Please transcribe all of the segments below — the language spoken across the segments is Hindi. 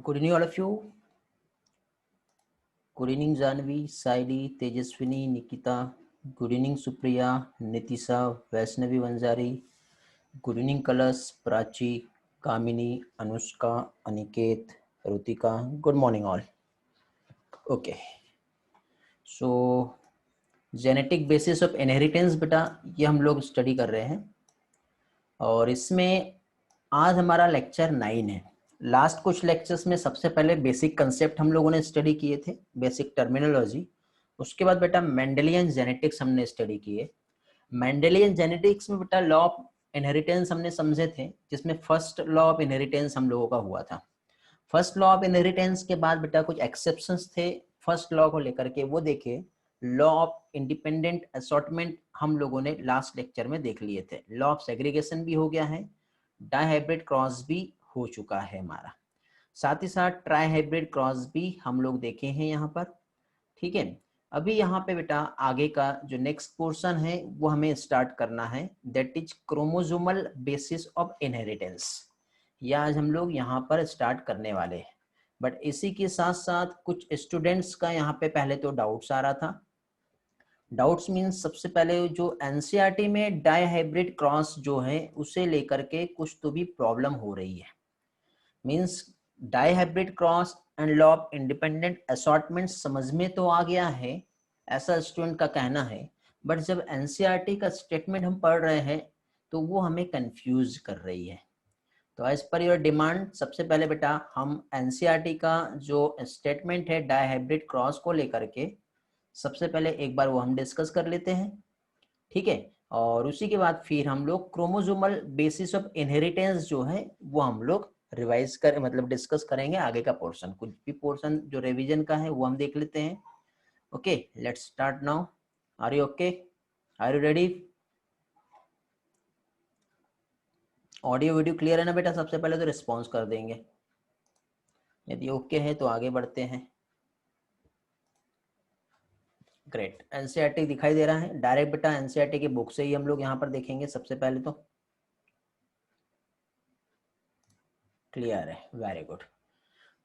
Good evening, all of you. Good evening, Janvi, Saili, Tejaswini, Nikita. Good evening, Supriya, Nitisha, Vaishnavi Vanjari. Good evening, Kalas, Prachi, Kamini, Anushka, Aniket, Rutika. Good morning, all. Okay. So, genetic basis of inheritance बेटा ये हम लोग स्टडी कर रहे हैं और इसमें आज हमारा लेक्चर 9 है। लास्ट कुछ लेक्चर्स में सबसे पहले बेसिक कंसेप्ट हम लोगों ने स्टडी किए थे, बेसिक टर्मिनोलॉजी। उसके बाद बेटा मेंडेलियन जेनेटिक्स हमने स्टडी किए। मेंडेलियन जेनेटिक्स में बेटा लॉ ऑफ इनहेरिटेंस हमने समझे थे, जिसमें फर्स्ट लॉ ऑफ इनहेरिटेंस हम लोगों का हुआ था। फर्स्ट लॉ ऑफ इनहेरिटेंस के बाद बेटा कुछ एक्सेप्शंस थे फर्स्ट लॉ को लेकर के, वो देखे। लॉ ऑफ इंडिपेंडेंट असॉर्टमेंट हम लोगों ने लास्ट लेक्चर में देख लिए थे। लॉ ऑफ सेग्रीगेशन भी हो गया है, डाइहाइब्रिड क्रॉस भी हो चुका है हमारा, साथ ही साथ ट्राइहाइब्रिड क्रॉस भी हम लोग देखे हैं यहाँ पर। ठीक है, अभी यहाँ पे बेटा आगे का जो नेक्स्ट पोर्शन है वो हमें स्टार्ट करना है, that is chromosomal basis of inheritance. ये आज हम लोग यहाँ पर स्टार्ट करने वाले हैं। बट इसी के साथ साथ कुछ स्टूडेंट्स का यहाँ पे पहले तो डाउट्स आ रहा था। डाउट्स मीन्स सबसे पहले जो एनसीईआरटी में डाइहाइब्रिड क्रॉस जो है उसे लेकर के कुछ तो भी प्रॉब्लम हो रही है। Means dihybrid cross and law of independent assortment समझ में तो आ गया है, ऐसा स्टूडेंट का कहना है। बट जब एनसीईआरटी का स्टेटमेंट हम पढ़ रहे हैं तो वो हमें कंफ्यूज कर रही है। तो एज पर योर डिमांड सबसे पहले बेटा हम एनसीईआरटी का जो स्टेटमेंट है डाइहाइब्रिड क्रॉस को लेकर के सबसे पहले एक बार वो हम डिस्कस कर लेते हैं। ठीक है, और उसी के बाद फिर हम लोग क्रोमोसोमल बेसिस ऑफ इनहेरिटेंस जो है वो हम लोग रिवाइज कर मतलब डिस्कस करेंगे। आगे का पोर्शन, कुछ भी पोर्शन जो रिवीजन का है वो हम देख लेते हैं। Okay, let's start now. Are you okay? Are you ready? Audio video clear है ना बेटा? सबसे पहले तो रिस्पॉन्स कर देंगे, यदि ओके है तो आगे बढ़ते हैं। ग्रेट, एनसीईआरटी दिखाई दे रहा है डायरेक्ट बेटा, एनसीईआरटी की बुक से ही हम लोग यहाँ पर देखेंगे सबसे पहले तो। क्लियर है, वेरी गुड।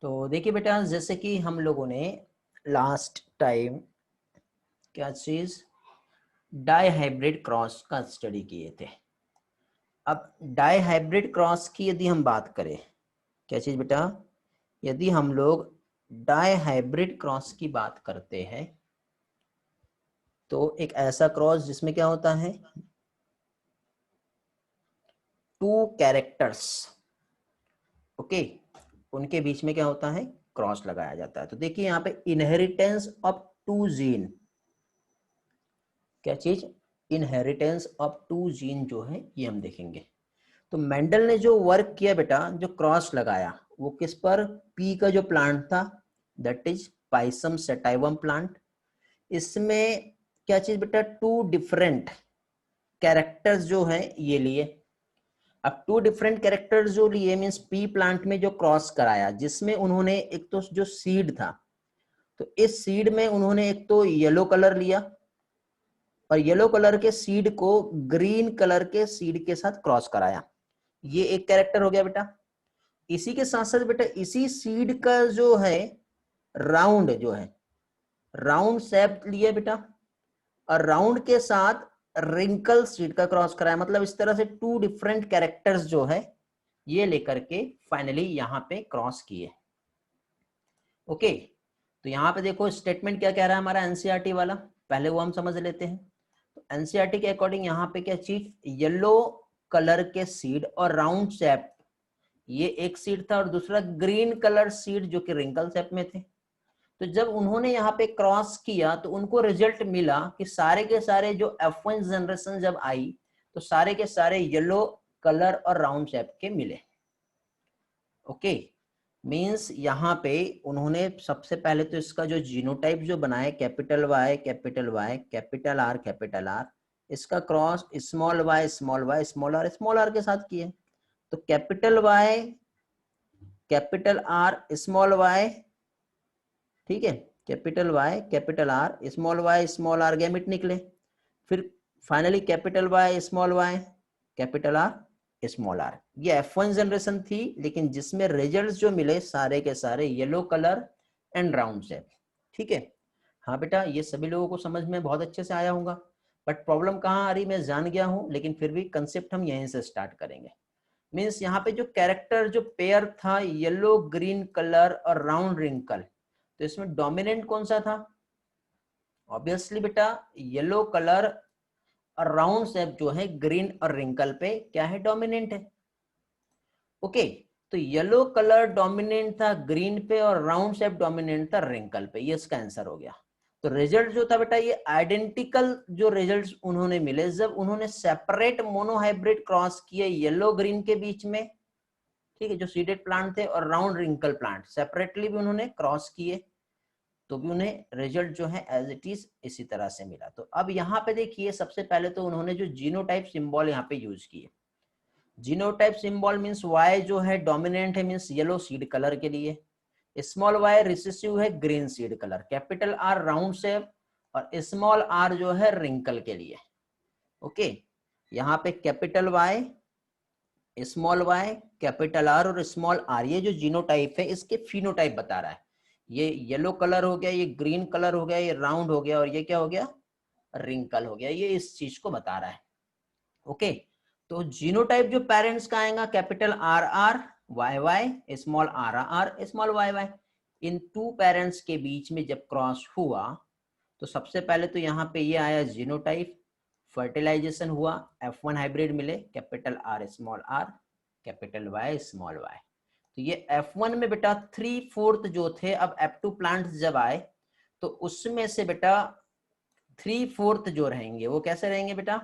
तो देखिए बेटा, जैसे कि हम लोगों ने लास्ट टाइम क्या चीज डाइहाइब्रिड क्रॉस का स्टडी किए थे। अब डाइहाइब्रिड क्रॉस की यदि हम बात करें, क्या चीज बेटा, यदि हम लोग डाइहाइब्रिड क्रॉस की बात करते हैं तो एक ऐसा क्रॉस जिसमें क्या होता है, टू कैरेक्टर्स, ओके, उनके बीच में क्या होता है, क्रॉस लगाया जाता है। तो देखिए यहाँ पे इनहेरिटेंस ऑफ टू जीन, क्या चीज, इनहेरिटेंस ऑफ टू जीन जो है ये हम देखेंगे। तो मेंडल ने जो वर्क किया बेटा, जो क्रॉस लगाया वो किस पर, पी का जो प्लांट था that is Pisum sativum plant. इसमें क्या चीज बेटा, टू डिफरेंट कैरेक्टर्स जो है ये लिए। अब टू डिफरेंट कैरेक्टर्स जो लिए मींस पी प्लांट में जो क्रॉस कराया, जिसमें उन्होंने एक तो जो सीड था, तो इस सीड में उन्होंने एक तो येलो कलर लिया और येलो कलर के सीड को ग्रीन कलर के सीड के साथ क्रॉस कराया। ये एक कैरेक्टर हो गया बेटा। इसी के साथ साथ बेटा इसी सीड का जो है राउंड जो है, राउंड शेप लिया बेटा, और राउंड के साथ रिंकल सीड का क्रॉस कराया। मतलब इस तरह से टू डिफरेंट कैरेक्टर्स जो है ये लेकर के फाइनली यहाँ पे क्रॉस किए। ओके, तो यहाँ पे देखो स्टेटमेंट क्या कह रहा है हमारा एनसीईआरटी वाला, पहले वो हम समझ लेते हैं। तो एनसीईआरटी के अकॉर्डिंग यहाँ पे क्या चीज, येलो कलर के सीड और राउंड शेप, ये एक सीड था, और दूसरा ग्रीन कलर सीड जो कि रिंकल शेप में थे। तो जब उन्होंने यहाँ पे क्रॉस किया तो उनको रिजल्ट मिला कि सारे के सारे जो F1 जनरेशन जब आई तो सारे के सारे येलो कलर और राउंड शेप के मिले। ओके, मींस यहाँ पे उन्होंने सबसे पहले तो इसका जो जीनोटाइप जो बनाया, capital Y capital Y capital R, इसका cross small Y small Y small R के साथ किए। तो capital Y capital R small Y, ठीक है, capital Y capital R small R gamete निकले। फिर finally capital Y capital R small R. ये F1 जनरेशन थी, लेकिन जिसमें रिजल्ट्स जो मिले सारे के सारे yellow colour and round shape. ठीक है, हाँ बेटा ये सभी लोगों को समझ में बहुत अच्छे से आया होगा। बट प्रॉब्लम कहाँ आ रही मैं जान गया हूँ, लेकिन फिर भी कंसेप्ट हम यहीं से स्टार्ट करेंगे। मीन्स यहाँ पे जो कैरेक्टर जो पेयर था येलो ग्रीन कलर और राउंड रिंकल, तो इसमें डोमिनेंट कौन सा था? ऑब्वियसली बेटा येलो कलर और राउंड शेप जो है ग्रीन और रिंकल पे क्या है? डोमिनेंट है। ओके, तो येलो कलर डोमिनेंट था ग्रीन पे और राउंड शेप डोमिनेंट था रिंकल पे। ये इसका आंसर हो गया। तो रिजल्ट जो था बेटा ये आइडेंटिकल जो रिजल्ट्स उन्होंने मिले जब उन्होंने सेपरेट मोनोहाइब्रिड क्रॉस किए येलो ग्रीन के बीच में, ठीक है, जो सीडेड प्लांट थे, और राउंड रिंकल प्लांट सेपरेटली भी उन्होंने क्रॉस किए, तो भी उन्हें रिजल्ट जो है एज इट इज इसी तरह से मिला। तो अब यहाँ पे देखिए सबसे पहले तो उन्होंने जो जीनोटाइप सिंबल यहाँ पे यूज किए। जीनोटाइप सिंबल मींस वाई जो है डोमिनेंट है, मींस येलो सीड कलर के लिए, स्मॉल वाई रिसेसिव है green seed colour, capital R round shape, और स्मॉल आर जो है रिंकल के लिए। ओके, यहाँ पे capital Y, small Y, capital R और स्मॉल आर, ये जो जीनोटाइप है इसके फिनोटाइप बता रहा है। ये येलो कलर हो गया, ये ग्रीन कलर हो गया, ये राउंड हो गया, और ये क्या हो गया? रिंकल हो गया। ये इस चीज को बता रहा है। ओके, तो जीनोटाइप जो पेरेंट्स का आएगा capital R R Y Y, small R R, small Y Y, इन टू पेरेंट्स के बीच में जब क्रॉस हुआ तो सबसे पहले तो यहाँ पे ये आया जीनोटाइप, फर्टिलाइजेशन हुआ, F1 हाइब्रिड मिले, capital R small R, capital Y small Y. तो ये F1 में बेटा 3/4 जो थे, अब F2 प्लांट जब आए तो उसमें से बेटा 3/4 जो रहेंगे वो कैसे रहेंगे बेटा?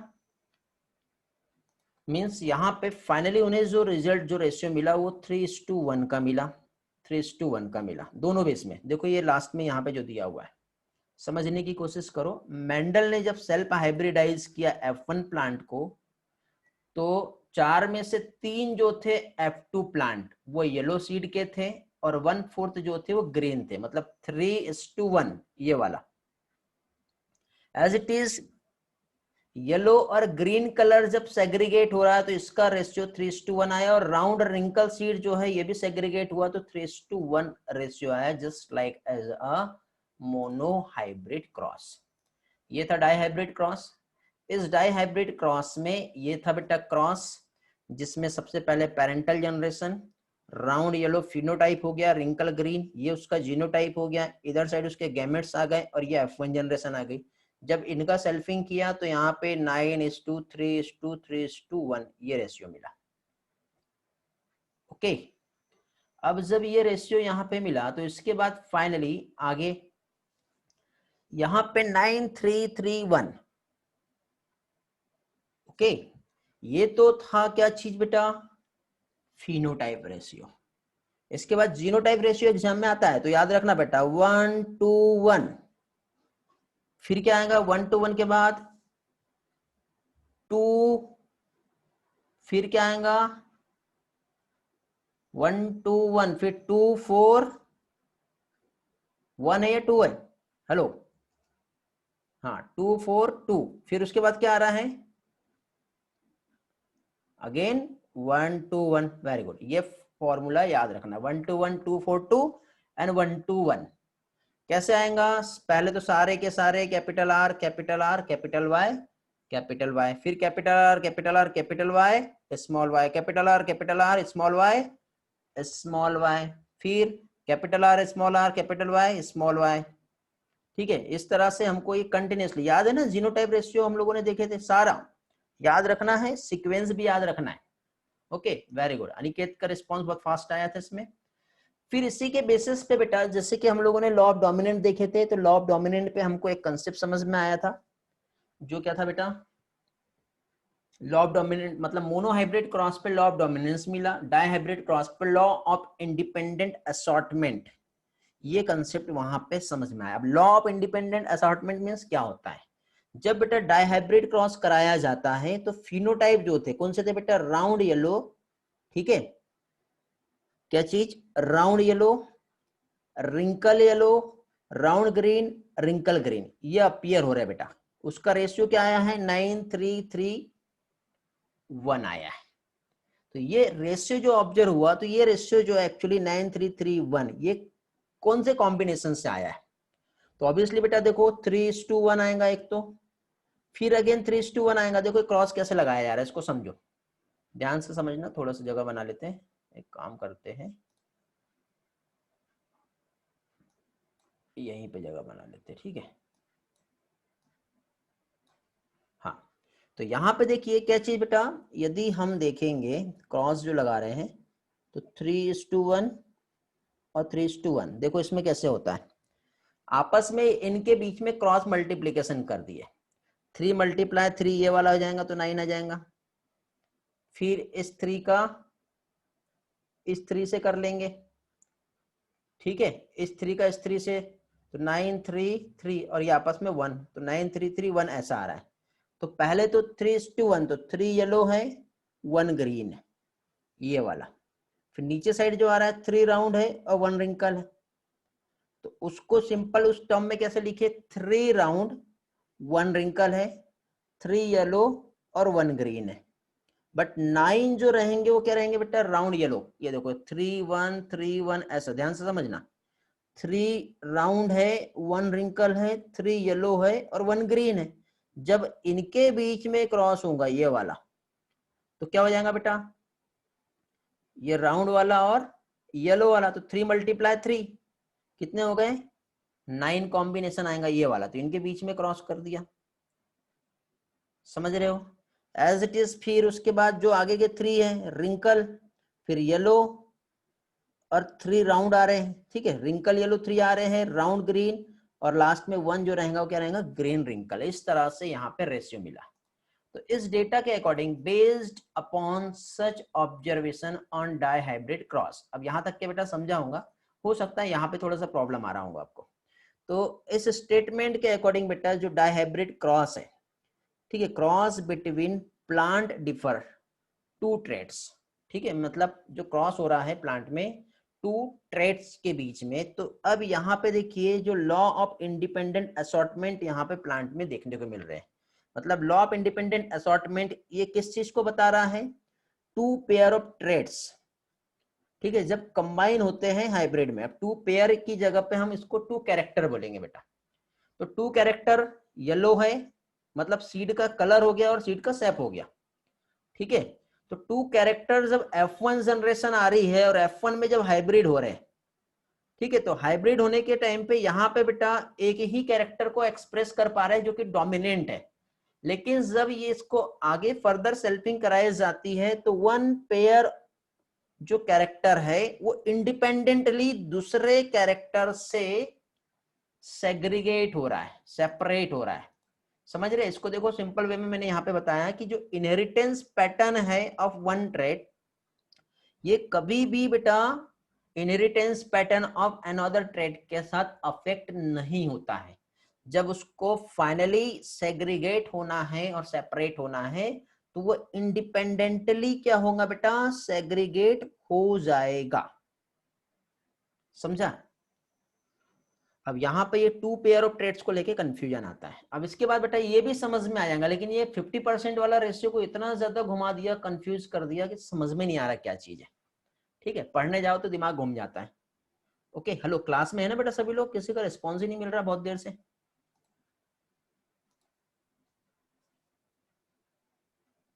मींस यहाँ पे फाइनली उन्हें जो रिजल्ट जो रेशियो मिला वो 3:1 का मिला, 3:1 का मिला दोनों बेस में। देखो ये लास्ट में यहाँ पे जो दिया हुआ है समझने की कोशिश करो। मेंडल ने जब सेल्फ हाइब्रिडाइज किया F1 प्लांट को, तो 4 में से 3 जो थे F2 प्लांट वो येलो सीड के थे, और 1/4 जो थे वो ग्रीन थे, मतलब 3:1 ये वाला। एज इट इज येलो और ग्रीन कलर जब सेग्रीगेट हो रहा है तो इसका रेशियो 3:1 आया, और राउंड रिंकल सीड जो है ये भी सेग्रीगेट हुआ तो 3:1 रेशियो आया, just like as a monohybrid cross. ये था डाईहाइब्रिड क्रॉस। इस डाईहाइब्रिड क्रॉस में ये था बेटा क्रॉस जिसमें सबसे पहले parental generation, round yellow phenotype हो गया, रिंकल ग्रीन ये उसका जीनोटाइप हो गया, इधर साइड उसके गैमेट्स आ गए, और ये F1 जनरेशन आ गई। जब इनका सेल्फिंग किया तो यहाँ पे 9:3:3:1 ये रेशियो मिला। ओके, अब जब ये रेशियो यहाँ पे मिला तो इसके बाद फाइनली आगे यहाँ पे 9:3:3:1। ओके, ये तो था क्या चीज बेटा? Phenotype ratio. इसके बाद जीनोटाइप रेशियो एग्जाम में आता है तो याद रखना बेटा 1:1। फिर क्या आएगा 1:1 के बाद 2, फिर क्या आएगा 1:1, फिर 2:4:1 है या 2 है? हेलो, हाँ 2:4:2, फिर उसके बाद क्या आ रहा है? अगेन 1:1। वेरी गुड, ये फॉर्मूला याद रखना 1:1, 2:4:2 एंड 1:1। कैसे आएगा? पहले तो सारे के सारे capital R capital R capital Y capital Y, फिर capital R capital R capital Y small Y, capital R capital R small Y small Y, फिर capital R small R capital Y small Y. ठीक है, इस तरह से हमको ये कंटिन्यूसली याद है ना। जीनोटाइप रेशियो हम लोगों ने देखे थे, सारा याद रखना है, सीक्वेंस भी याद रखना है। ओके वेरी गुड, अनिकेत का रिस्पॉन्स बहुत फास्ट आया था इसमें। फिर इसी के बेसिस पे बेटा जैसे कि हम लोगों ने लॉ ऑफ डोमिनेंट देखे थे, तो लॉ ऑफ डोमिनेंट पे हमको एक कंसेप्ट समझ में आया था, जो क्या था बेटा? लॉ ऑफ डोमिनेंट मतलब मोनोहाइब्रिड क्रॉस पे लॉ ऑफ डोमिनेंस मिला, डाईहाइब्रिड क्रॉस पे लॉ ऑफ इंडिपेंडेंट असॉर्टमेंट, ये कंसेप्ट वहां पे समझ में आया। अब law of independent assortment means क्या होता है? जब बेटा डाईहाइब्रिड क्रॉस कराया जाता है तो फिनोटाइप जो थे कौन से थे बेटा? राउंड येलो, ठीक है, क्या चीज? Round yellow, wrinkle yellow, round green, wrinkle green, ये अपीयर हो रहा है बेटा। उसका रेशियो क्या आया है? 9:3:3:1 आया है। तो ये रेशियो जो ऑब्जर्व हुआ, तो ये रेशियो जो एक्चुअली 9331 ये कौन से कॉम्बिनेशन से आया है? तो ऑब्वियसली बेटा देखो 3:1 आएगा एक, तो फिर अगेन 3:1 आएगा। देखो क्रॉस कैसे लगाया जा रहा है, इसको समझो, ध्यान से समझना। थोड़ा सा जगह बना लेते हैं, एक काम करते हैं, यहीं पे जगह बना लेते हैं, ठीक है। हाँ, तो यहाँ पे देखिए क्या चीज बेटा, यदि हम देखेंगे क्रॉस जो लगा रहे हैं तो 3:1 और 3:1, देखो इसमें कैसे होता है, आपस में इनके बीच में क्रॉस मल्टीप्लीकेशन कर दिए। 3 × 3 ये वाला हो जाएगा तो 9 आ जाएगा। फिर इस 3 का इस 3 से कर लेंगे, ठीक है, इस 3 का इस 3 से, तो 9 3 3 और ये आपस में 1, तो 9 3 3 1 ऐसा आ रहा है। तो पहले तो 3:1, तो 3 येलो है 1 ग्रीन है, ये वाला। फिर नीचे साइड जो आ रहा है 3 राउंड है और 1 रिंकल है, तो उसको सिंपल उस टर्म में कैसे लिखे, 3 राउंड 1 रिंकल है, 3 येलो और 1 ग्रीन है। बट 9 जो रहेंगे वो क्या रहेंगे बेटा, राउंड येलो। ये देखो 3 1 3 1 ऐसा, ध्यान से समझना। 3 राउंड है, 1 रिंकल है, 3 येलो है और 1 ग्रीन है। जब इनके बीच में क्रॉस होगा ये वाला, तो क्या हो जाएगा बेटा, ये राउंड वाला और येलो वाला, तो 3 × 3 कितने हो गए, 9 कॉम्बिनेशन आएगा ये वाला, तो इनके बीच में क्रॉस कर दिया। समझ रहे हो, एज इट इज। फिर उसके बाद जो आगे के 3 है रिंकल, फिर येलो और 3 राउंड आ रहे हैं, ठीक है, रिंकल येलो 3 आ रहे हैं, राउंड ग्रीन, और लास्ट में 1 जो रहेगा वो क्या रहेगा, ग्रीन रिंकल। इस तरह से यहाँ पे रेशियो मिला। तो इस डेटा के according based upon such observation on dihybrid cross, अब यहाँ तक के बेटा समझा होगा, हो सकता है यहाँ पे थोड़ा सा प्रॉब्लम आ रहा होगा आपको। तो इस स्टेटमेंट के अकॉर्डिंग बेटा जो डाई हाइब्रिड क्रॉस है, ठीक है, cross between plant differ 2 traits, ठीक है, मतलब जो क्रॉस हो रहा है प्लांट में 2 ट्रेड्स के बीच में। तो अब यहाँ पे देखिए जो लॉ ऑफ इंडिपेंडेंट असॉर्टमेंट यहाँ पे प्लांट में देखने को मिल रहे हैं। मतलब लॉ ऑफ इंडिपेंडेंट असॉर्टमेंट ये किस चीज को बता रहा है, 2 पेयर ऑफ ट्रेड्स, ठीक है, जब कंबाइन होते हैं हाइब्रिड में। अब 2 पेयर की जगह पे हम इसको 2 कैरेक्टर बोलेंगे बेटा। तो 2 कैरेक्टर येलो है, मतलब सीड का कलर हो गया और सीड का शेप हो गया, ठीक है। तो 2 कैरेक्टर जब F1 जनरेशन आ रही है और F1 में जब हाइब्रिड हो रहे हैं, ठीक है, तो हाइब्रिड होने के टाइम पे यहाँ पे बेटा एक ही कैरेक्टर को एक्सप्रेस कर पा रहे हैं जो कि डोमिनेंट है। लेकिन जब ये इसको आगे फर्दर सेल्फिंग कराई जाती है तो 1 पेयर जो कैरेक्टर है वो इंडिपेंडेंटली दूसरे कैरेक्टर से सेग्रीगेट हो रहा है, सेपरेट हो रहा है। समझ रहे, इसको देखो सिंपल वे में मैंने यहाँ पे बताया कि जो इनहेरिटेंस पैटर्न है ऑफ 1 ट्रेड, ये कभी भी बेटा inheritance pattern of another trade के साथ अफेक्ट नहीं होता है। जब उसको फाइनली सेग्रीगेट होना है और सेपरेट होना है तो वो इंडिपेंडेंटली क्या होगा बेटा, सेग्रीगेट हो जाएगा। समझा। अब यहाँ पे ये 2 पेयर ऑफ ट्रेड्स को लेके कंफ्यूजन आता है। अब इसके बाद बेटा ये भी समझ में आ जाएगा, लेकिन ये 50% वाला रेशियो को इतना ज्यादा घुमा दिया, कंफ्यूज कर दिया कि समझ में नहीं आ रहा क्या चीज है, ठीक है। पढ़ने जाओ तो दिमाग घूम जाता है। ओके, हेलो, क्लास में है ना बेटा सभी लोग, किसी का रिस्पॉन्स ही नहीं मिल रहा बहुत देर से।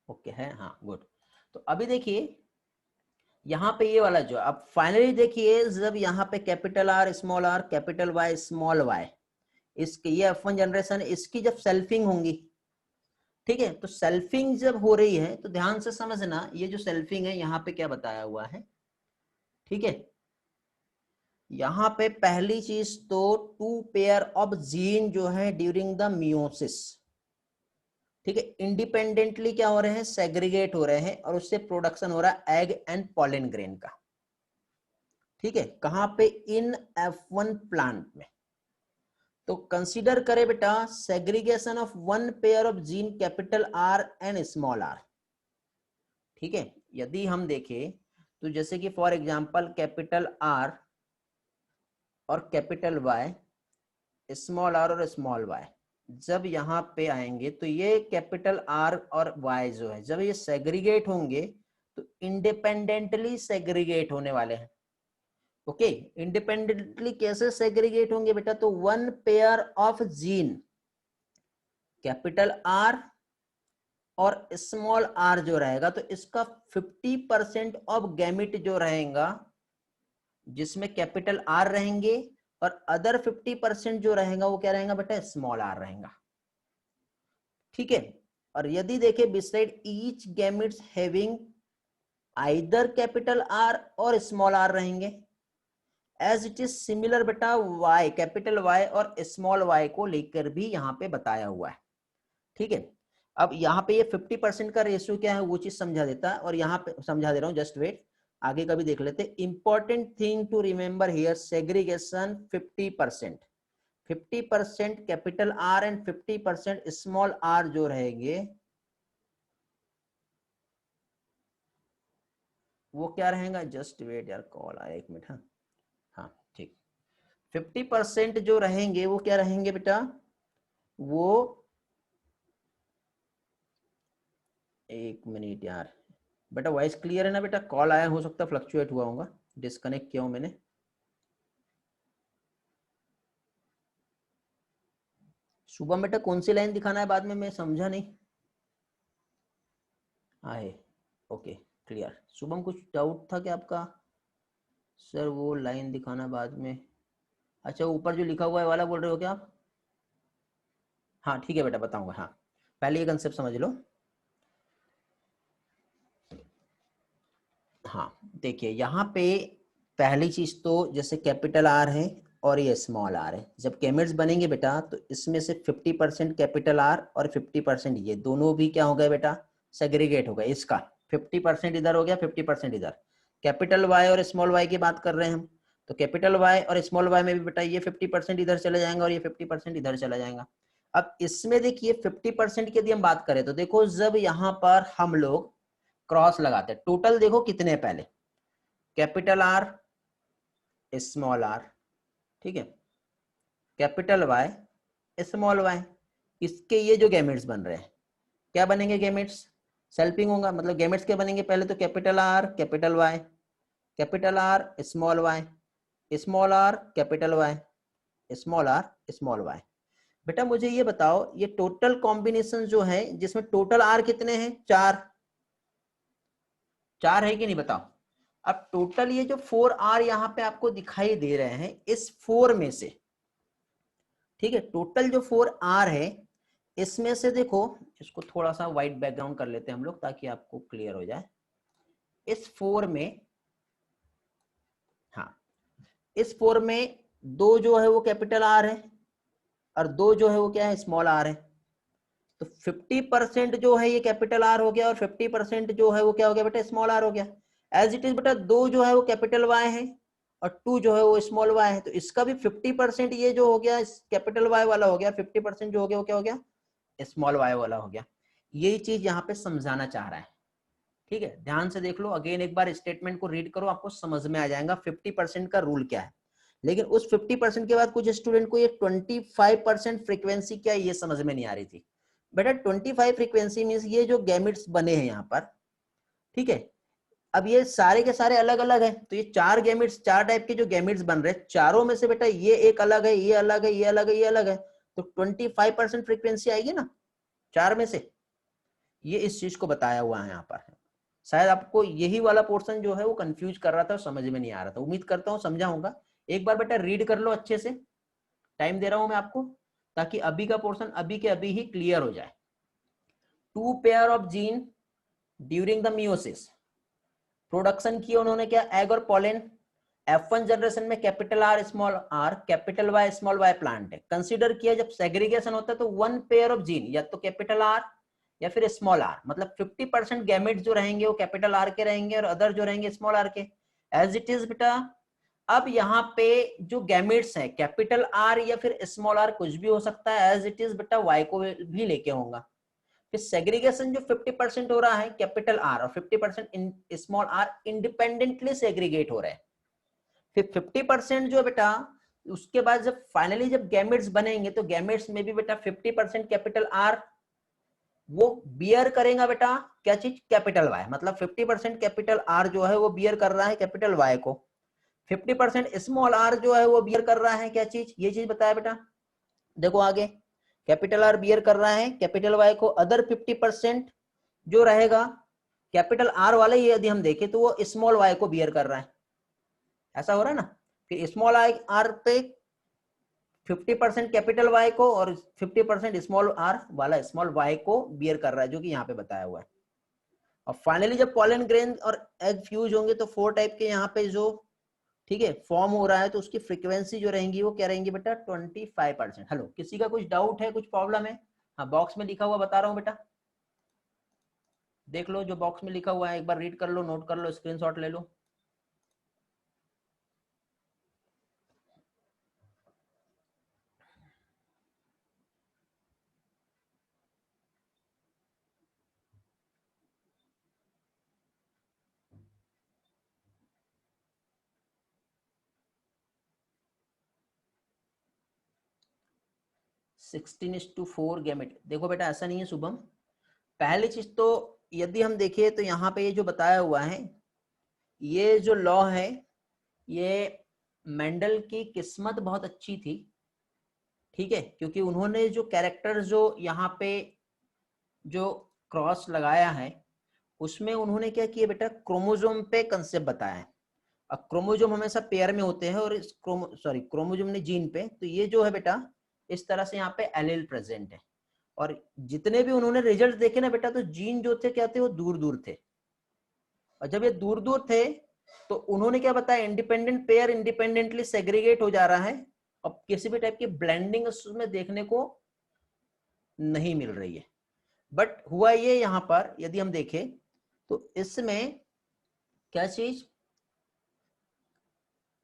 ओके है, हाँ गुड। तो अभी देखिए यहाँ पे ये वाला जो, अब फाइनली देखिए जब यहाँ पे capital R small R capital Y small Y, इसके ये F1 जनरेशन, इसकी जब सेल्फिंग होंगी, ठीक है, तो सेल्फिंग जब हो रही है तो ध्यान से समझना, ये जो सेल्फिंग है यहाँ पे क्या बताया हुआ है, ठीक है। यहाँ पे पहली चीज तो 2 पेयर ऑफ जीन जो है ड्यूरिंग द मियोसिस, ठीक है, इंडिपेंडेंटली क्या हो रहे हैं, सेग्रीगेट हो रहे हैं और उससे प्रोडक्शन हो रहा है एग एंड पॉलन ग्रेन का, ठीक है, कहां पे, इन F1 प्लांट में। तो कंसीडर करें बेटा segregation of 1 pair of gene capital R and small R, ठीक है। यदि हम देखें तो जैसे कि फॉर एग्जांपल कैपिटल आर और कैपिटल वाई, स्मॉल आर और स्मॉल वाई जब यहाँ पे आएंगे तो ये कैपिटल आर और वाई जो है जब ये सेग्रीगेट होंगे तो इंडिपेंडेंटली सेग्रीगेट होने वाले हैं। ओके, इंडिपेंडेंटली कैसे सेग्रीगेट होंगे बेटा? तो one pair of gene capital R और स्मॉल आर जो रहेगा, तो इसका 50% ऑफ गैमिट जो रहेगा, जिसमें कैपिटल आर रहेंगे, और अदर 50% जो रहेगा वो क्या रहेगा बेटा? स्मॉल आर रहेगा। ठीक है, और यदि देखें beside each gametes having either capital R और स्मॉल आर रहेंगे, एज इट इज सिमिलर बेटा वाई, कैपिटल वाई और स्मॉल वाई को लेकर भी यहां पे बताया हुआ है। ठीक है, अब यहाँ पे ये 50% का रेशियो क्या है वो चीज समझा देता है, और यहाँ पे समझा दे रहा हूँ, जस्ट वेट, आगे का भी देख लेते। Important thing to remember here, segregation 50%, 50% capital R and 50% small R जो रहेंगे, वो क्या रहेगा? जस्ट वेट यार, कॉल आया, एक मिनट। हाँ हाँ ठीक, 50% जो रहेंगे वो क्या रहेंगे बेटा? वो, एक मिनट यार बेटा, वॉइस क्लियर है ना बेटा? कॉल आया, हो सकता है फ्लक्चुएट हुआ होगा, डिस्कनेक्ट किया हूं मैंने। शुभम बेटा कौन सी लाइन दिखाना है बाद में? मैं समझा नहीं। आए, ओके क्लियर। शुभम कुछ डाउट था क्या आपका? सर वो लाइन दिखाना बाद में, अच्छा ऊपर जो लिखा हुआ है वाला बोल रहे हो क्या आप? हाँ ठीक है बेटा, बताऊंगा। हाँ, पहले ये कंसेप्ट समझ लो। हाँ देखिए, यहाँ पे पहली चीज तो जैसे कैपिटल आर है और ये स्मॉल आर है, जब गैमेट्स बनेंगे बेटा तो इसमें से 50% कैपिटल आर और 50% ये दोनों भी क्या हो गए बेटा? सेग्रीगेट हो गए। इसका 50% इधर हो गया, 50% इधर। कैपिटल वाई और स्मॉल वाई की बात कर रहे हैं हम, तो कैपिटल वाई और स्मॉल वाई में भी बेटा ये 50% इधर चले जाएंगे और ये 50% इधर चला जाएगा। अब इसमें देखिए 50% की यदि हम बात करें तो देखो, जब यहाँ पर हम लोग क्रॉस लगाते हैं, टोटल देखो कितने हैं पहले, कैपिटल आर, स्मॉल आर, ठीक है, कैपिटल वाई, स्मॉल वाई, इसके ये जो गैमेट्स बन रहे हैं, क्या बनेंगे? गैमेट्स सेल्फिंग होगा, मतलब गैमेट्स क्या बनेंगे? पहले तो capital R capital Y, capital R small Y, small R capital Y, small R small Y. बेटा मुझे ये बताओ, ये टोटल कॉम्बिनेशन जो है जिसमें टोटल आर कितने हैं? 4, 4 है कि नहीं बताओ? अब टोटल ये जो 4R यहाँ पे आपको दिखाई दे रहे हैं, इस 4 में से, ठीक है, टोटल जो 4R है इसमें से देखो, इसको थोड़ा सा व्हाइट बैकग्राउंड कर लेते हैं हम लोग ताकि आपको क्लियर हो जाए। इस 4 में, हाँ, इस 4 में 2 जो है वो कैपिटल आर है और 2 जो है वो क्या है? स्मॉल आर है। तो 50% जो है ये कैपिटल आर हो गया और 50% जो है वो क्या हो गया बेटा? स्मॉल आर हो गया। एज इट इज बेटा, 2 जो है वो कैपिटल वाई है और 2 जो है वो स्मॉल वाई है, तो इसका भी 50% ये जो हो गया कैपिटल वाई वाला हो गया, 50% जो हो गया वो क्या हो गया? स्मॉल वाई वाला हो गया। यही चीज यहाँ पे समझाना चाह रहा है। ठीक है, ध्यान से देख लो, अगेन एक बार स्टेटमेंट को रीड करो, आपको समझ में आ जाएगा 50% का रूल क्या है। लेकिन उस 50% के बाद कुछ स्टूडेंट को ये 25% फ्रीक्वेंसी क्या है ये समझ में नहीं आ रही थी। बेटा 25 फ्रीक्वेंसी मीन्स ये जो गैमिट्स बने हैं यहाँ पर, ठीक है, अब ये सारे के सारे अलग अलग है, तो ये 4 गैमिट्स, 4 टाइप के जो गैमिट्स बन रहे हैं, चारों में से बेटा ये एक अलग है, ये अलग है, ये अलग है, ये अलग है, तो 25% फ्रीक्वेंसी आएगी ना 4 में से। ये इस चीज को बताया हुआ है यहाँ पर। शायद आपको यही वाला पोर्शन जो है वो कंफ्यूज कर रहा था, समझ में नहीं आ रहा था, उम्मीद करता हूँ समझा होगा। एक बार बेटा रीड कर लो अच्छे से, टाइम दे रहा हूं मैं आपको ताकि अभी का पोर्शन अभी के अभी ही क्लियर हो जाए। 2 pair of gene during the meiosis, production किया उन्होंने क्या? एग और पॉलन। F1 जनरेशन में capital R small R capital Y small Y plant है। कंसीडर किया जब सेग्रीगेशन होता है तो 1 पेयर ऑफ जीन या तो कैपिटल आर या फिर स्मॉल आर, मतलब 50% गैमेट्स जो रहेंगे वो कैपिटल आर के रहेंगे और अदर जो रहेंगे स्मॉल आर के। एज इट इज बेटा, अब यहाँ पे जो गैमेट्स है कैपिटल आर या फिर स्मॉल आर कुछ भी हो सकता है, एज इट इज बेटा वाई को भी लेके होगा। फिर सेग्रीगेशन जो 50% हो रहा है कैपिटल आर और 50% स्मॉल आर इंडिपेंडेंटली सेग्रीगेट हो रहे हैं। फिर 50% जो बेटा, उसके बाद जब फाइनली जब गैमेट्स बनेंगे तो गैमेट्स में भी बेटा 50% कैपिटल आर वो बियर करेगा बेटा क्या चीज, कैपिटल वाई, मतलब 50% कैपिटल आर जो है वो बियर कर रहा है कैपिटल वाई को, 50% स्मॉल आर जो है वो बियर कर रहा है क्या चीज, ये चीज बताया बेटा। देखो आगे, कैपिटल आर बियर कर रहा है कैपिटल वाई को, अदर 50% जो रहेगा कैपिटल आर वाले, ये यदि हम देखें तो वो स्मॉल वाई को बियर कर रहा है, ऐसा हो रहा है ना। फिर स्मॉल आई आर पे 50% कैपिटल वाई को और 50% स्मॉल आर वाला स्मॉल वाई को बियर कर रहा है, जो कि यहाँ पे बताया हुआ है। और फाइनली जब पॉलन ग्रेन और एग फ्यूज होंगे तो 4 टाइप के यहाँ पे जो, ठीक है, फॉर्म हो रहा है, तो उसकी फ्रीक्वेंसी जो रहेंगी वो क्या रहेंगी बेटा 25%। हेलो, किसी का कुछ डाउट है, कुछ प्रॉब्लम है? हाँ, बॉक्स में लिखा हुआ बता रहा हूँ बेटा, देख लो जो बॉक्स में लिखा हुआ है, एक बार रीड कर लो, नोट कर लो, स्क्रीनशॉट ले लो। सिक्सटीन इज टू 4 गैमेट, देखो बेटा ऐसा नहीं है शुभम। पहली चीज तो यदि हम देखें तो यहाँ पे ये जो बताया हुआ है, ये जो लॉ है, ये मेंडल की किस्मत बहुत अच्छी थी, ठीक है, क्योंकि उन्होंने जो कैरेक्टर जो यहाँ पे जो क्रॉस लगाया है, उसमें उन्होंने क्या किया बेटा, क्रोमोजोम पे कंसेप्ट बताया है। अब क्रोमोजोम हमेशा पेयर में होते हैं, और इस क्रोमोजोम ने जीन पे, तो ये जो है बेटा इस तरह से यहाँ पे एलील प्रेजेंट है। और जितने भी उन्होंने रिजल्ट देखे ना बेटा, तो जीन जो थे क्या थे, वो दूर दूर थे, और जब ये दूर दूर थे तो उन्होंने क्या बताया, इंडिपेंडेंट पेयर इंडिपेंडेंटली सेग्रीगेट हो जा रहा है, अब किसी भी टाइप की ब्लेंडिंग उसमें देखने को नहीं मिल रही है। बट हुआ ये यहां पर यदि हम देखें तो इसमें क्या चीज,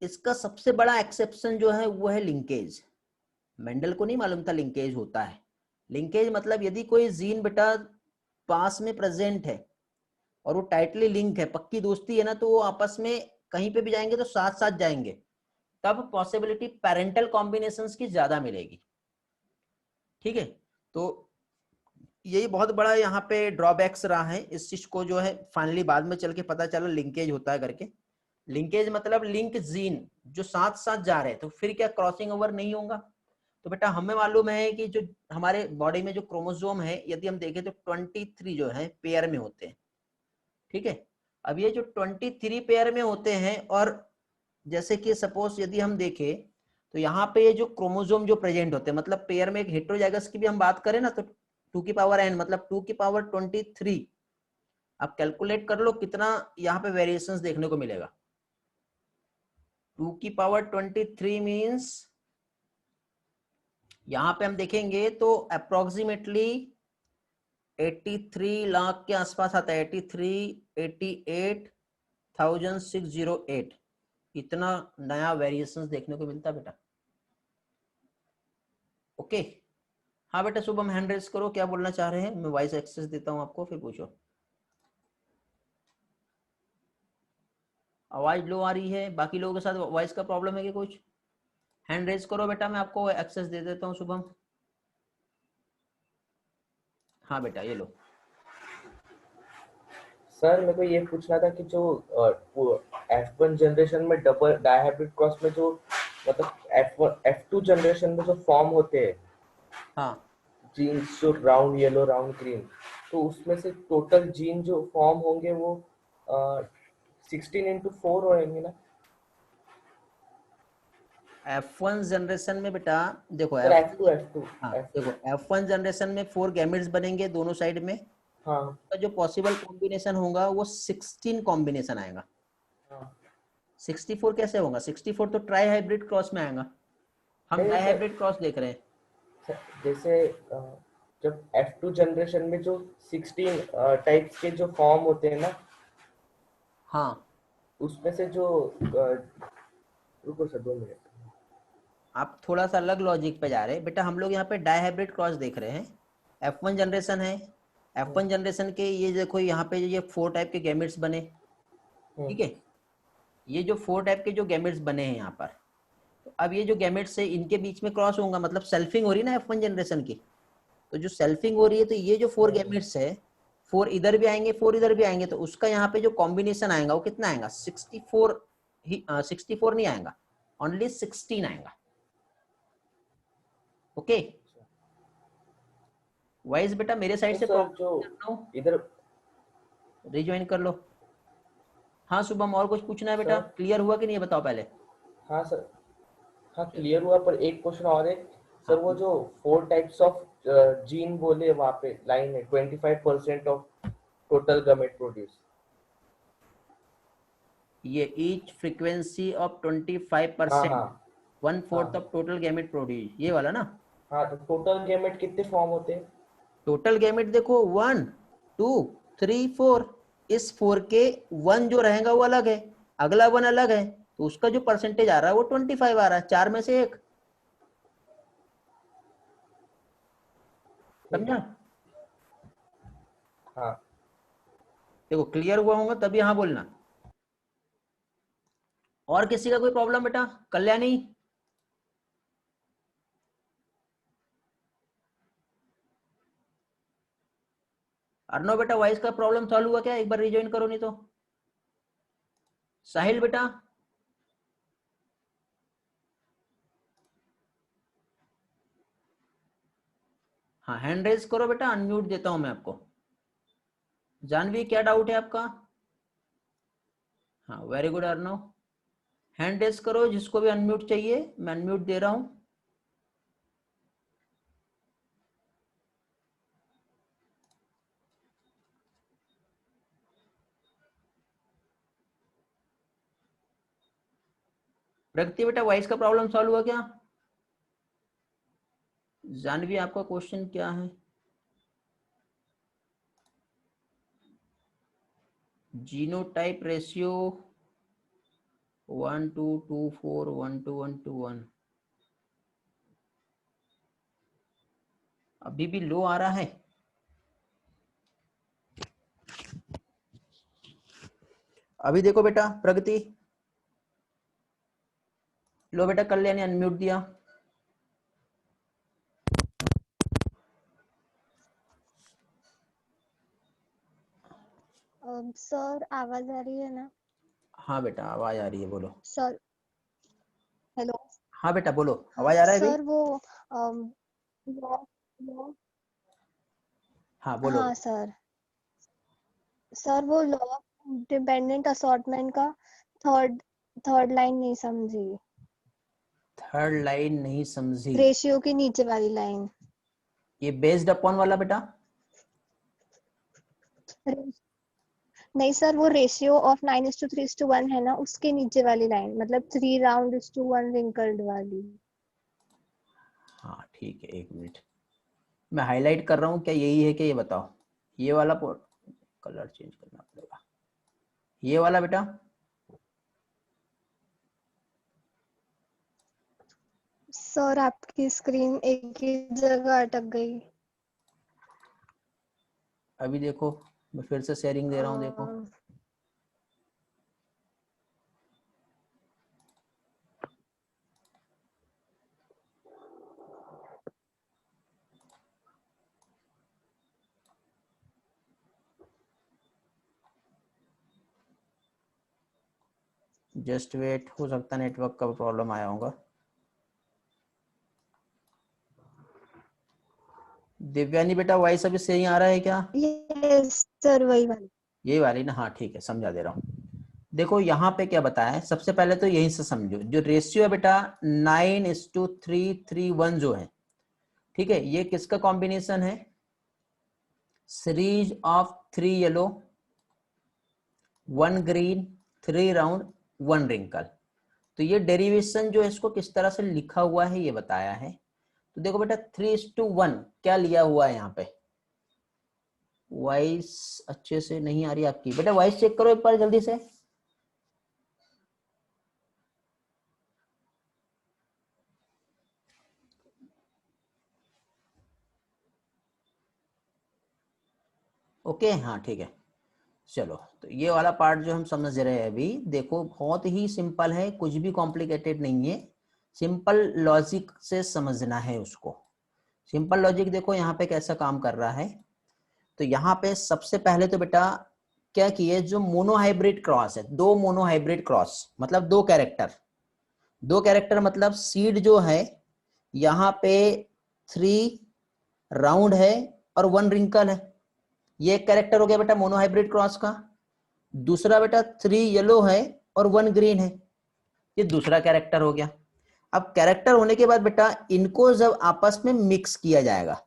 इसका सबसे बड़ा एक्सेप्शन जो है वो है लिंकेज। मेंडल को नहीं मालूम था लिंकेज होता है। लिंकेज मतलब यदि कोई जीन बेटा पास में प्रेजेंट है और वो टाइटली लिंक है, पक्की दोस्ती है ना, तो वो आपस में कहीं पे भी जाएंगे तो साथ साथ जाएंगे, तब पॉसिबिलिटी पेरेंटल कॉम्बिनेशंस की ज्यादा मिलेगी, ठीक है। तो यही बहुत बड़ा यहाँ पे ड्रॉबैक्स रहा है इस चीज को, जो है फाइनली बाद में चल के पता चला लिंकेज होता है करके। लिंकेज मतलब लिंक जीन जो साथ साथ जा रहे हैं, तो फिर क्या क्रॉसिंग ओवर नहीं होगा। तो बेटा हमें मालूम है कि जो हमारे बॉडी में जो क्रोमोसोम है, यदि हम देखें तो 23 जो है पेयर में होते हैं, ठीक है। अब ये जो 23 पेयर में होते हैं, और जैसे कि सपोज यदि हम देखें तो यहाँ पे ये जो क्रोमोसोम जो प्रेजेंट होते हैं, मतलब पेयर में एक हेटेरोजाइगस की भी हम बात करें ना, तो 2 की पावर n मतलब 2 की पावर 23, आप कैलकुलेट कर लो कितना यहाँ पे वेरिएशंस देखने को मिलेगा। 2 की पावर 23 मीन्स यहाँ पे हम देखेंगे तो अप्रोक्सीमेटली 83 लाख के आसपास आता है, 88,608 इतना नया वेरिएशंस देखने को मिलता बेटा। ओके, हाँ बेटा शुभम हैंड रेस करो, क्या बोलना चाह रहे हैं, मैं वॉइस एक्सेस देता हूँ आपको, फिर पूछो। आवाज लो आ रही है, बाकी लोगों के साथ वॉइस का प्रॉब्लम है कि कुछ? हैंड रेस करो बेटा, मैं आपको एक्सेस दे देता हूँ शुभम। हाँ बेटा ये लो। सर मेरे को ये पूछना था कि जो F1 जनरेशन में डबल डायहाइब्रिड क्रॉस में जो मतलब F2 जनरेशन में जो फॉर्म होते हैं हाँ जीन्स, जो राउंड येलो राउंड ग्रीन, तो उसमें से टोटल जीन जो फॉर्म होंगे वो 16x4 होंगे ना F1 जनरेशन में बेटा, देखो सर? F1, F2 हाँ देखो F2 F1 जनरेशन में 4 गैमेट्स बनेंगे दोनों साइड में, हाँ तो जो पॉसिबल कॉम्बिनेशन होगा वो 16 कॉम्बिनेशन आएगा। हाँ 64 कैसे होगा, 64 तो ट्राई हाइब्रिड क्रॉस में आएगा, हम नहीं डाई सर, हाइब्रिड क्रॉस देख रहे हैं। जैसे जब F2 जनरेशन में जो 16 टाइप्स के जो फॉर्म होते हैं ना, हाँ उसमें से जो रुको सर 2 मिनट। आप थोड़ा सा अलग लॉजिक पे जा रहे हैं बेटा, हम लोग यहाँ पे डाई हाइब्रिड क्रॉस देख रहे हैं। F1 जनरेशन है, हम्म, F1 जनरेशन के ये देखो यहाँ पे ये 4 टाइप के गैमेट्स बने, हम्म, ठीक है। ये जो 4 टाइप के जो गैमेट्स बने हैं यहाँ पर, तो अब ये जो गैमेट्स है इनके बीच में क्रॉस होगा, मतलब सेल्फिंग हो रही है ना F1 जनरेशन की, तो जो सेल्फिंग हो रही है, तो ये जो 4 गैमेट्स है, 4 इधर भी आएंगे, 4 इधर भी आएंगे, तो उसका यहाँ पे जो कॉम्बिनेशन आएगा वो कितना आएगा, 64 ही, 64 नहीं आएगा, ओनली 16 आएगा। ओके वाइस बेटा, मेरे साइड तो से सर जो प्रॉब्लम, इधर, रिज्वाइन कर लो। हाँ शुभम, और कुछ पूछना है बेटा, सर, क्लियर हुआ कि नहीं, बताओ पहले। हाँ सर, हाँ क्लियर हुआ, पर एक क्वेश्चन और है सर। हाँ वो जो 4 टाइप्स ऑफ जीन बोले वहाँ पे लाइन है 25% ऑफ टोटल गमेट प्रोड्यूस। ये ईच फ्रीक्वेंसी ऑफ हाँ 25%, हाँ 1/4 हाँ ऑफ टोटल गैमेट प्रोड्यूस, ये वाला ना। हाँ। तो टोटल गैमेट कितने फॉर्म होते हैं? टोटल गैमेट देखो 1 2 3 4, इस 4 के 1 जो रहेगा वो अलग है, अगला 1 अलग है, तो उसका जो परसेंटेज आ रहा है वो 25 आ रहा है, 4 में से 1। ठीक समझा? है। हाँ देखो क्लियर हुआ होगा तभी हाँ बोलना। और किसी का कोई प्रॉब्लम बेटा? कल्याणी, अर्णव बेटा, वॉइस का प्रॉब्लम सॉल्व हुआ क्या? एक बार रिज्वाइन करो नहीं तो। साहिल बेटा, हाँ हैंड रेज करो बेटा, अनम्यूट देता हूं मैं आपको। जानवी, क्या डाउट है आपका? हाँ very good Arnav, hand raise करो, जिसको भी अनम्यूट चाहिए मैं अनम्यूट दे रहा हूं। प्रगति बेटा, वॉइस का प्रॉब्लम सॉल्व हुआ क्या? जानवी, आपका क्वेश्चन क्या है? जीनोटाइप रेशियो 1:2:4, 1:1:1, अभी भी लो आ रहा है। अभी देखो बेटा प्रगति, लो बेटा, कल्याणी अनम्यूट दिया। सर आवाज आ रही है ना? हाँ बेटा आवाज आ रही है, बोलो। Sir hello. हाँ बेटा बोलो, हाँ आवाज आ रहा है सर, भाई? वो अम, लॉ लॉ हाँ बोलो। हाँ सर। सर वो लॉ डिपेंडेंट असॉर्टमेंट का थर्ड थर्ड लाइन नहीं समझी। थर्ड लाइन नहीं समझी? रेशियो की नीचे वाली लाइन। ये बेस्ड अपॉन वाला बेटा? नहीं सर, वो रेशियो ऑफ 9:3:1 है ना, उसके नीचे वाली लाइन, मतलब 3 राउंड टू 1 रिंकल्ड वाली। हाँ ठीक है, एक मिनट मैं हाईलाइट कर रहा हूँ, क्या यही है, क्या ये बताओ। ये वाला कलर चेंज करना पड़ेगा, ये वाला बेटा। सर आपकी स्क्रीन एक ही जगह अटक गई। अभी देखो, मैं फिर से शेयरिंग दे रहा हूँ, देखो। अ, जस्ट वेट, हो सकता है नेटवर्क का प्रॉब्लम आया होगा। दिव्यानी बेटा, वॉइस अभी सही आ रहा है क्या? यस सर, वही वाली। ये वाली ना, हाँ ठीक है, समझा दे रहा हूँ। देखो यहाँ पे क्या बताया है, सबसे पहले तो यहीं से समझो, जो रेशियो है बेटा 9:3:3:1 जो है, ठीक है, ये किसका कॉम्बिनेशन है? Series of 3 yellow, 1 green, 3 round, 1 wrinkle. तो ये डेरिवेशन जो है इसको किस तरह से लिखा हुआ है ये बताया है। तो देखो बेटा 3:1 क्या लिया हुआ है यहाँ पे। वॉइस अच्छे से नहीं आ रही आपकी बेटा, वॉइस चेक करो एक बार जल्दी से। ओके हाँ ठीक है, चलो। तो ये वाला पार्ट जो हम समझ रहे हैं अभी, देखो बहुत ही सिंपल है, कुछ भी कॉम्प्लिकेटेड नहीं है, सिंपल लॉजिक से समझना है उसको। सिंपल लॉजिक देखो यहाँ पे कैसा काम कर रहा है। तो यहाँ पे सबसे पहले तो बेटा क्या किए, जो मोनोहाइब्रिड क्रॉस है, दो मोनोहाइब्रिड क्रॉस मतलब दो कैरेक्टर, दो कैरेक्टर मतलब सीड जो है यहाँ पे 3 राउंड है और 1 रिंकल है, ये एक कैरेक्टर हो गया बेटा मोनोहाइब्रिड क्रॉस का। दूसरा बेटा 3 येलो है और 1 ग्रीन है, ये दूसरा कैरेक्टर हो गया। अब कैरेक्टर होने के बाद बेटा इनको जब आपस में मिक्स किया जाएगा,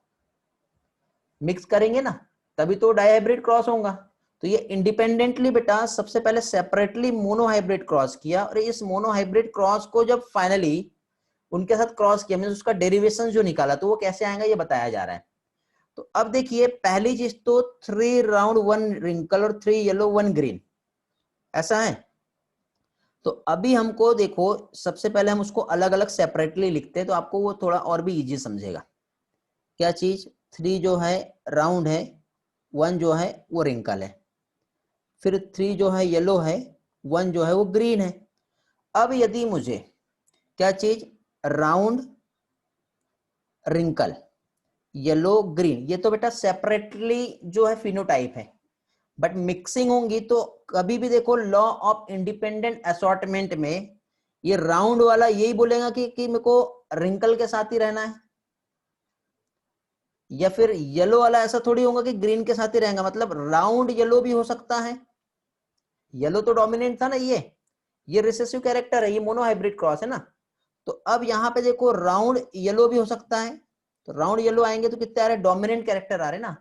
मिक्स करेंगे ना तभी तो डायहाइब्रिड क्रॉस होगा। तो ये इंडिपेंडेंटली बेटा सबसे पहले सेपरेटली मोनोहाइब्रिड क्रॉस किया, और इस मोनोहाइब्रिड क्रॉस को जब फाइनली उनके साथ क्रॉस किया, मींस उसका डेरिवेशन जो निकाला, तो वो कैसे आएगा ये बताया जा रहा है। तो अब देखिए पहली चीज तो 3 राउंड 1 रिंकल और 3 येलो 1 ग्रीन, ऐसा है। तो अभी हमको देखो सबसे पहले हम उसको अलग अलग सेपरेटली लिखते हैं, तो आपको वो थोड़ा और भी इजी समझेगा। क्या चीज, 3 जो है राउंड है, 1 जो है वो रिंकल है, फिर 3 जो है येलो है, 1 जो है वो ग्रीन है। अब यदि मुझे क्या चीज, राउंड रिंकल येलो ग्रीन, ये तो बेटा सेपरेटली जो है फिनोटाइप है, बट मिक्सिंग होंगी तो कभी भी देखो लॉ ऑफ इंडिपेंडेंट असॉर्टमेंट में ये राउंड वाला यही बोलेगा कि मेरे को रिंकल के साथ ही रहना है, या फिर येलो वाला ऐसा थोड़ी होगा कि ग्रीन के साथ ही रहेगा। मतलब राउंड येलो भी हो सकता है, येलो तो डोमिनेंट था ना, ये रिसेसिव कैरेक्टर है, ये मोनोहाइब्रिड क्रॉस है ना। तो अब यहाँ पे देखो राउंड येलो भी हो सकता है, तो राउंड येलो आएंगे तो कितने आ रहे, डोमिनेंट कैरेक्टर आ रहे ना,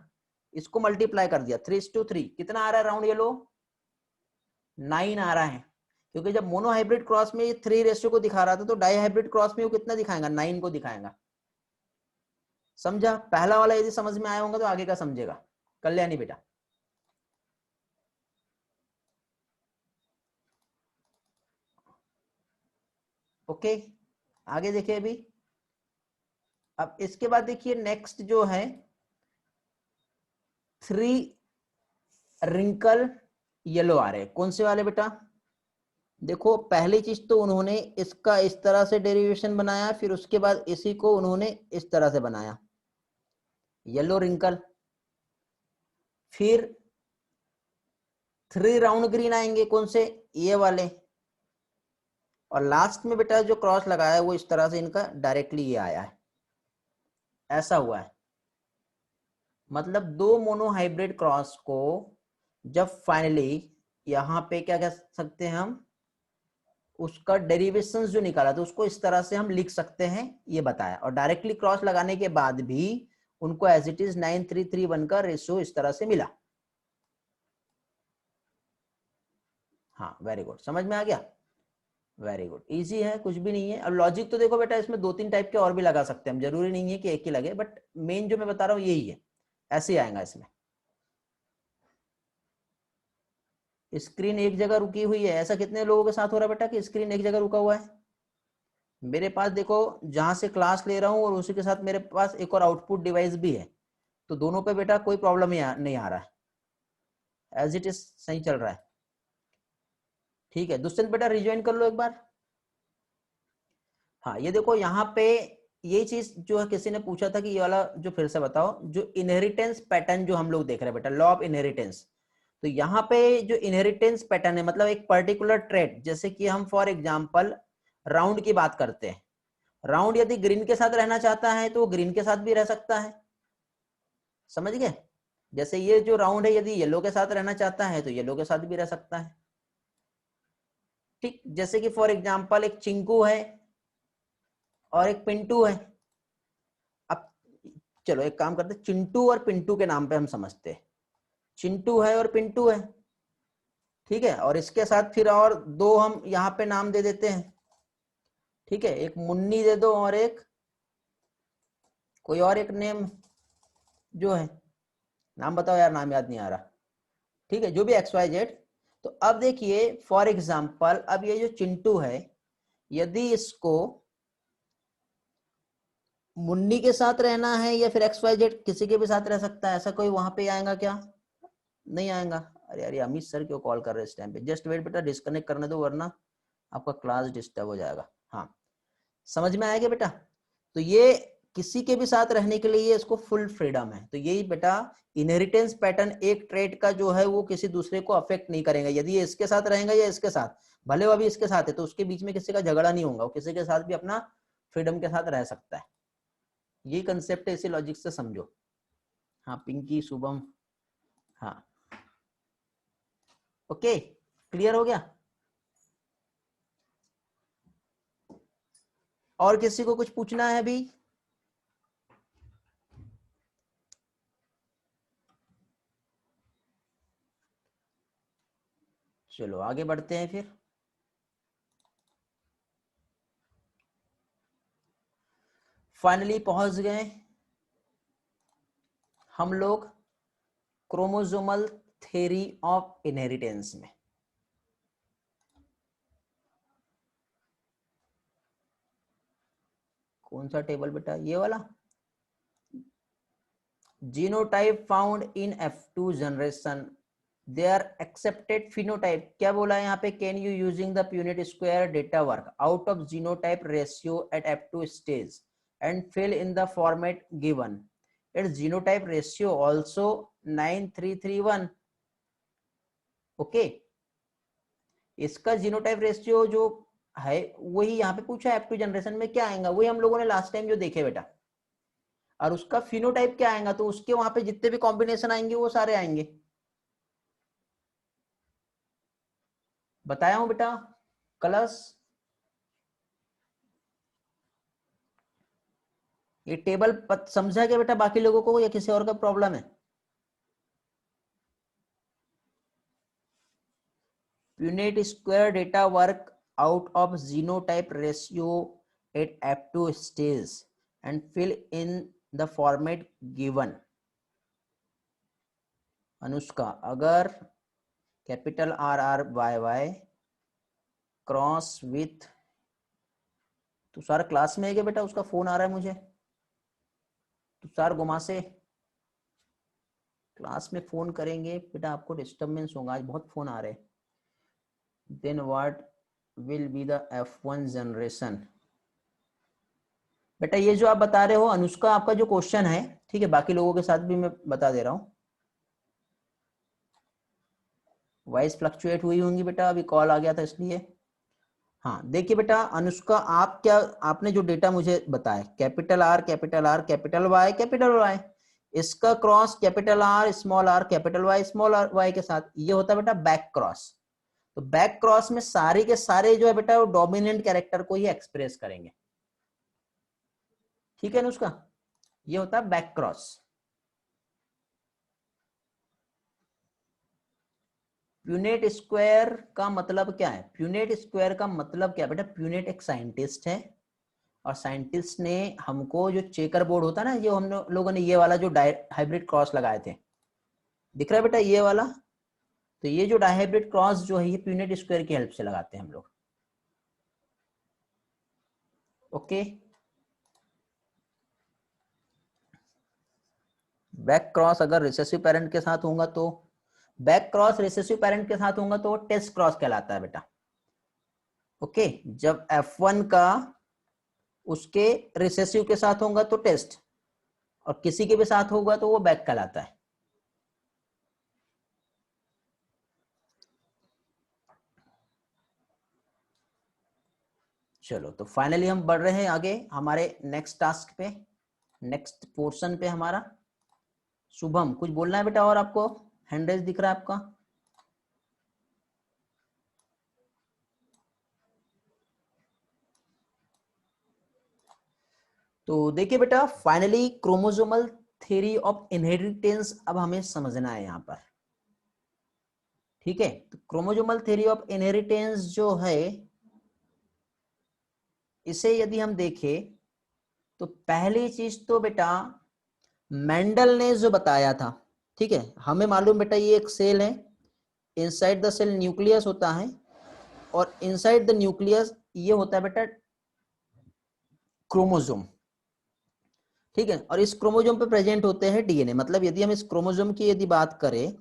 इसको मल्टीप्लाई कर दिया 3:3, कितना आ रहा है राउंड येलो, 9 आ रहा है। क्योंकि जब मोनोहाइब्रिड क्रॉस में ये 3 रेशियो को दिखा रहा था, तो डाईहाइब्रिड क्रॉस में वो कितना दिखाएगा, 9 को दिखाएगा। समझा, पहला वाला यदि समझ में आया होगा तो आगे का समझेगा कल्याणी बेटा। ओके, आगे देखिए अभी। अब इसके बाद देखिए नेक्स्ट जो है 3 रिंकल येलो आ रहे, कौन से वाले बेटा, देखो पहली चीज तो उन्होंने इसका इस तरह से डेरिवेशन बनाया, फिर उसके बाद इसी को उन्होंने इस तरह से बनाया, येलो रिंकल। फिर 3 राउंड ग्रीन आएंगे, कौन से, ये वाले। और लास्ट में बेटा जो क्रॉस लगाया है वो इस तरह से इनका डायरेक्टली ये आया है, ऐसा हुआ है। मतलब दो मोनोहाइब्रिड क्रॉस को जब फाइनली यहाँ पे क्या कह सकते हैं हम, उसका डेरिवेशन जो निकाला तो उसको इस तरह से हम लिख सकते हैं, ये बताया। और डायरेक्टली क्रॉस लगाने के बाद भी उनको एज इट इज 9:3:1 का रेशियो इस तरह से मिला। हाँ वेरी गुड, समझ में आ गया, वेरी गुड, इजी है, कुछ भी नहीं है। अब लॉजिक तो देखो बेटा इसमें 2-3 टाइप के और भी लगा सकते हैं हम, जरूरी नहीं है कि एक ही लगे, बट मेन जो मैं बता रहा हूँ यही है, ऐसे ही आएगा इसमें। स्क्रीन एक जगह रुकी हुई है, ऐसा कितने लोगों के साथ हो रहा है बेटा कि स्क्रीन एक जगह रुका हुआ है। मेरे पास देखो जहां से क्लास ले रहा हूं और उसी के साथ मेरे पास एक और आउटपुट डिवाइस भी है, तो दोनों पे बेटा कोई प्रॉब्लम नहीं आ रहा है, एज इट इज सही चल रहा है। ठीक है दुष्यंत बेटा रिज्वाइन कर लो एक बार। हाँ ये देखो यहाँ पे ये चीज जो है किसी ने पूछा था कि ये वाला जो फिर से बताओ, जो इनहेरिटेंस पैटर्न जो हम लोग देख रहे हैं बेटा, लॉ ऑफ इनहेरिटेंस। तो यहाँ पे जो इनहेरिटेंस पैटर्न है मतलब एक पर्टिकुलर ट्रेड, जैसे कि हम फॉर एग्जांपल राउंड की बात करते हैं, राउंड यदि ग्रीन के साथ रहना चाहता है तो वो ग्रीन के साथ भी रह सकता है, समझ गए। जैसे ये जो राउंड है यदि येलो के साथ रहना चाहता है तो येलो के साथ भी रह सकता है। ठीक, जैसे कि फॉर एग्जांपल एक चिंकू है और एक पिंटू है। अब चलो एक काम करते, चिंटू और पिंटू के नाम पे हम समझते हैं, चिंटू है और पिंटू है, ठीक है। और इसके साथ फिर और दो हम यहाँ पे नाम दे देते हैं, ठीक है, एक मुन्नी दे दो और एक कोई और एक नेम जो है, नाम बताओ यार, नाम याद नहीं आ रहा, ठीक है, जो भी XYZ। तो अब देखिए फॉर एग्जांपल अब ये जो चिंटू है यदि इसको मुन्नी के साथ रहना है या फिर XYZ किसी के भी साथ रह सकता है, ऐसा कोई वहां पे आएगा क्या, नहीं आएगा। अरे यार अमित सर क्यों कॉल कर रहे हैं इस टाइम पे, जस्ट वेट बेटा, डिस्कनेक्ट करने दो वरना आपका क्लास डिस्टर्ब हो जाएगा। हाँ समझ में आएगा बेटा। तो ये किसी के भी साथ रहने के लिए इसको फुल फ्रीडम है। तो यही बेटा इनहेरिटेंस पैटर्न एक ट्रेट का जो है वो किसी दूसरे को अफेक्ट नहीं करेगा। यदि ये इसके साथ रहेगा या इसके साथ, भले वो अभी इसके साथ है, तो उसके बीच में किसी का झगड़ा नहीं होगा, वो किसी के साथ भी अपना फ्रीडम के साथ रह सकता है। यही कंसेप्ट है, इसी लॉजिक से समझो। हाँ पिंकी, शुभम, हाँ ओके, क्लियर हो गया। और किसी को कुछ पूछना है अभी? चलो आगे बढ़ते हैं फिर। फाइनली पहुंच गए हम लोग क्रोमोसोमल थ्योरी ऑफ इनहेरिटेंस में। कौन सा टेबल बेटा? ये वाला। Genotype found in F2 generation, they are accepted phenotype. क्या बोला है यहाँ पे? Can you using the Punnett square data work out of genotype ratio at F2 stage and fill in the format given. It's genotype ratio also 9331। Okay, इसका जीनोटाइप रेशियो जो है वही यहाँ पे पूछा है। F2 जनरेशन में क्या आएगा? वही हम लोगों ने लास्ट टाइम जो देखे बेटा। और उसका फिनोटाइप क्या आएगा? तो उसके वहां पे जितने भी कॉम्बिनेशन आएंगे वो सारे आएंगे। बताया हूं बेटा कलर्स। ये टेबल समझा क्या बेटा बाकी लोगों को, या किसी और का प्रॉब्लम है? Punnett square data work out of genotype ratio at F2 stage and fill in the format given. Anushka, अगर capital RRYY cross with, Tushar class में है क्या बेटा? उसका फोन आ रहा है मुझे। तुषार गुमा से क्लास में फोन करेंगे बेटा, आपको डिस्टर्बेंस होगा, आज बहुत फोन आ रहे हैं। Then what will be the F1 generation? बेटा ये जो आप बता रहे हो अनुष्का, आपका जो क्वेश्चन है, ठीक है, बाकी लोगों के साथ भी मैं बता दे रहा हूं। वॉइस फ्लक्चुएट हुई होंगी बेटा, अभी कॉल आ गया था इसलिए। हाँ देखिए बेटा अनुष्का, आप क्या, आपने जो डेटा मुझे बताया capital R capital R capital Y capital Y, इसका cross capital R small r capital Y small y के साथ, ये होता है बेटा बैक क्रॉस। तो बैक क्रॉस में सारे के सारे जो है बेटा वो डोमिनेंट कैरेक्टर को ही एक्सप्रेस करेंगे। ठीक है अनुष्का, ये होता है बैक क्रॉस। प्यूनेट स्क्वायर का मतलब क्या है? प्यूनेट स्क्वायर का मतलब क्या बेटा? प्यूनेट एक साइंटिस्ट है, और साइंटिस्ट ने हमको जो चेकर बोर्ड होता है ना, जो हम लोगों ने ये वाला जो हाइब्रिड क्रॉस लगाए थे, दिख रहा है बेटा ये वाला? तो ये जो डायहाइब्रिड क्रॉस जो है ये प्यूनेट स्क्वायर की हेल्प से लगाते हैं हम लोग। ओके, बैक क्रॉस अगर रिसेसिव पेरेंट के साथ होगा तो, बैक क्रॉस रिसेसिव पेरेंट के साथ होगा तो टेस्ट क्रॉस कहलाता है बेटा। ओके, जब F1 का उसके रिसेसिव के साथ होगा तो टेस्ट, और किसी के भी साथ होगा तो वो बैक कहलाता है। चलो तो फाइनली हम बढ़ रहे हैं आगे हमारे नेक्स्ट टास्क पे, नेक्स्ट पोर्शन पे हमारा। शुभम कुछ बोलना है बेटा? और आपको हैंड रेज दिख रहा है आपका? तो देखिए बेटा finally chromosomal theory of inheritance अब हमें समझना है यहां पर। ठीक है, तो क्रोमोसोमल थ्योरी ऑफ इनहेरिटेंस जो है, इसे यदि हम देखें तो पहली चीज तो बेटा मेंडल ने जो बताया था, ठीक है, हमें मालूम बेटा ये एक सेल है, इनसाइड द सेल न्यूक्लियस होता है, और इनसाइड द न्यूक्लियस ये होता है बेटा क्रोमोसोम। ठीक है, और इस क्रोमोसोम पे प्रेजेंट होते हैं डीएनए। मतलब यदि हम इस क्रोमोसोम की यदि बात करें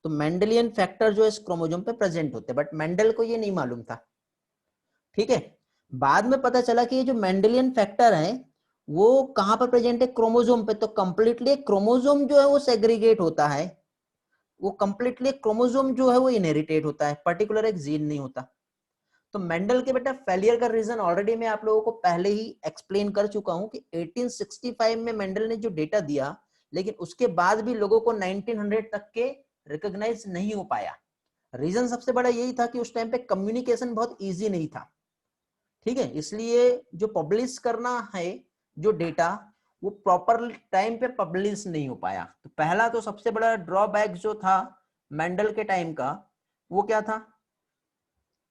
तो मेंडलियन फैक्टर जो इस क्रोमोसोम पे प्रेजेंट होते हैं, बट मेंडल को ये नहीं मालूम था। ठीक है, बाद में पता चला कि ये जो मेंडलियन फैक्टर है वो कहां पर प्रेजेंट है? क्रोमोसोम पे। तो कंप्लीटली क्रोमोसोम जो है वो सेग्रीगेट होता है, वो कंप्लीटली क्रोमोसोम जो है वो इनहेरिटेड होता है, पर्टिकुलर एक जीन नहीं होता। तो मेंडल के बेटा फेलियर का रीजन ऑलरेडी मैं आप लोगों को पहले ही एक्सप्लेन कर चुका हूं कि 1865 में मेंडल ने जो डेटा दिया, लेकिन उसके बाद भी लोगों को 1900 तक के रिकॉग्नाइज नहीं हो पाया। रीजन सबसे बड़ा यही था कि उस टाइम पे कम्युनिकेशन बहुत इजी नहीं था, ठीक है, इसलिए जो पब्लिश करना है जो डेटा, वो प्रॉपर टाइम पे पब्लिश नहीं हो पाया। तो पहला तो सबसे बड़ा ड्रॉबैक जो था मेंडल के टाइम का, वो क्या था?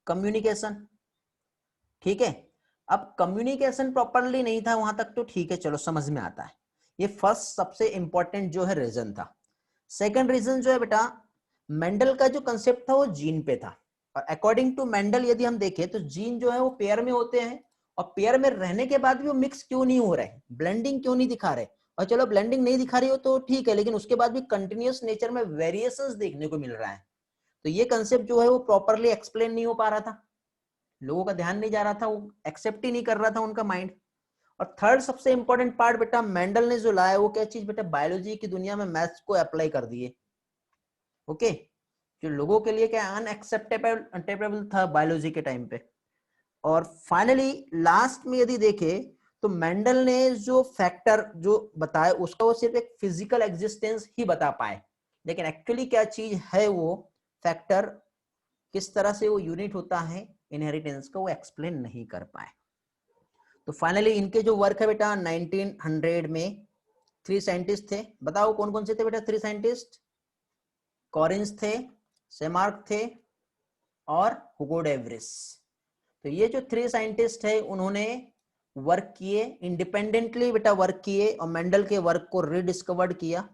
कम्युनिकेशन। ठीक है, अब कम्युनिकेशन प्रॉपरली नहीं था वहां तक तो ठीक है, चलो समझ में आता है। ये फर्स्ट सबसे इंपॉर्टेंट जो है रीजन था। सेकंड रीजन जो है बेटा, मेंडल का जो कंसेप्ट था वो जीन पे था। और अकॉर्डिंग टू मेंडल यदि हम देखें तो जीन जो है वो पेयर में होते हैं, और पेयर में रहने के बाद भी वो मिक्स क्यों नहीं हो रहे, ब्लेंडिंग क्यों नहीं दिखा रहे? और चलो ब्लेंडिंग नहीं दिखा रही हो तो ठीक है, लेकिन उसके बाद भी कंटिन्यूअस नेचर में वेरिएशंस देखने को मिल रहा है। तो ये कंसेप्ट जो है वो प्रॉपरली एक्सप्लेन नहीं हो पा रहा था, लोगों का ध्यान नहीं जा रहा था, वो एक्सेप्ट ही नहीं कर रहा था उनका माइंड। और थर्ड सबसे इंपॉर्टेंट पार्ट बेटा मेंडल ने जो लाया वो क्या चीज बेटा? बायोलॉजी की दुनिया में मैथ्स को अप्लाई कर दिए। ओके, जो लोगों के लिए क्या अनएक्सेप्टेबल था बायोलॉजी के टाइम पे। और फाइनली लास्ट में यदि देखे तो मेंडल ने जो फैक्टर जो बताया उसका वो सिर्फ एक फिजिकल एग्जिस्टेंस ही बता पाए, लेकिन एक्चुअली क्या चीज है वो फैक्टर, किस तरह से वो यूनिट होता है इनहेरिटेंस का, वो एक्सप्लेन नहीं कर पाए। तो फाइनली इनके जो वर्क है बेटा 1900 में 3 साइंटिस्ट थे, बताओ कौन कौन से थे बेटा 3 साइंटिस्ट? कॉरिन्स थे, सेमार्क थे और हुगो डेवरिस। तो ये जो 3 साइंटिस्ट है उन्होंने वर्क किए, इंडिपेंडेंटली बेटा वर्क किए और मेंडल के वर्क को रिडिस्कवर्ड किया।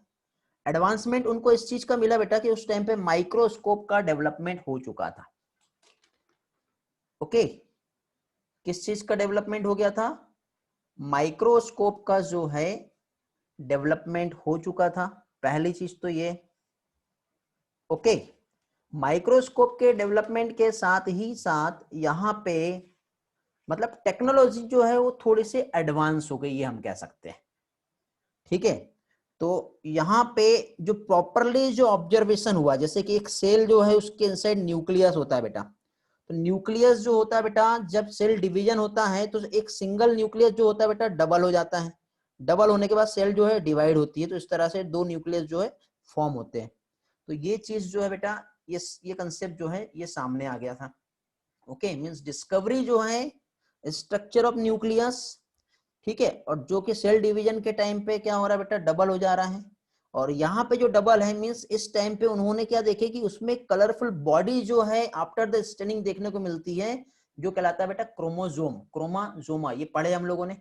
एडवांसमेंट उनको इस चीज का मिला बेटा कि उस टाइम पे माइक्रोस्कोप का डेवलपमेंट हो चुका था। ओके, किस चीज का डेवलपमेंट हो गया था? माइक्रोस्कोप का जो है डेवलपमेंट हो चुका था, पहली चीज तो ये। ओके, माइक्रोस्कोप के डेवलपमेंट के साथ ही साथ यहाँ पे मतलब टेक्नोलॉजी जो है वो थोड़ी सी एडवांस हो गई है, हम कह सकते हैं। ठीक है, तो यहाँ पे जो प्रॉपरली जो ऑब्जर्वेशन हुआ, जैसे कि एक सेल जो है उसके इनसाइड न्यूक्लियस होता है बेटा, तो न्यूक्लियस जो होता है बेटा जब सेल डिवीजन होता है तो एक सिंगल न्यूक्लियस जो होता है बेटा डबल हो जाता है, डबल होने के बाद सेल जो है डिवाइड होती है, तो इस तरह से 2 न्यूक्लियस जो है फॉर्म होते हैं। तो ये चीज जो है बेटा ये कंसेप्ट जो है ये सामने आ गया था। ओके, मींस डिस्कवरी जो है स्ट्रक्चर ऑफ न्यूक्लियस, ठीक है, और जो कि सेल डिवीजन के टाइम पे क्या हो रहा है बेटा? डबल हो जा रहा है। और यहाँ पे जो डबल है मींस इस टाइम पे उन्होंने क्या देखे कि उसमें कलरफुल बॉडी जो है आफ्टर द स्टेनिंग देखने को मिलती है, जो कहलाता है बेटा क्रोमोजोम, क्रोमाजोमा, ये पढ़े हम लोगों ने।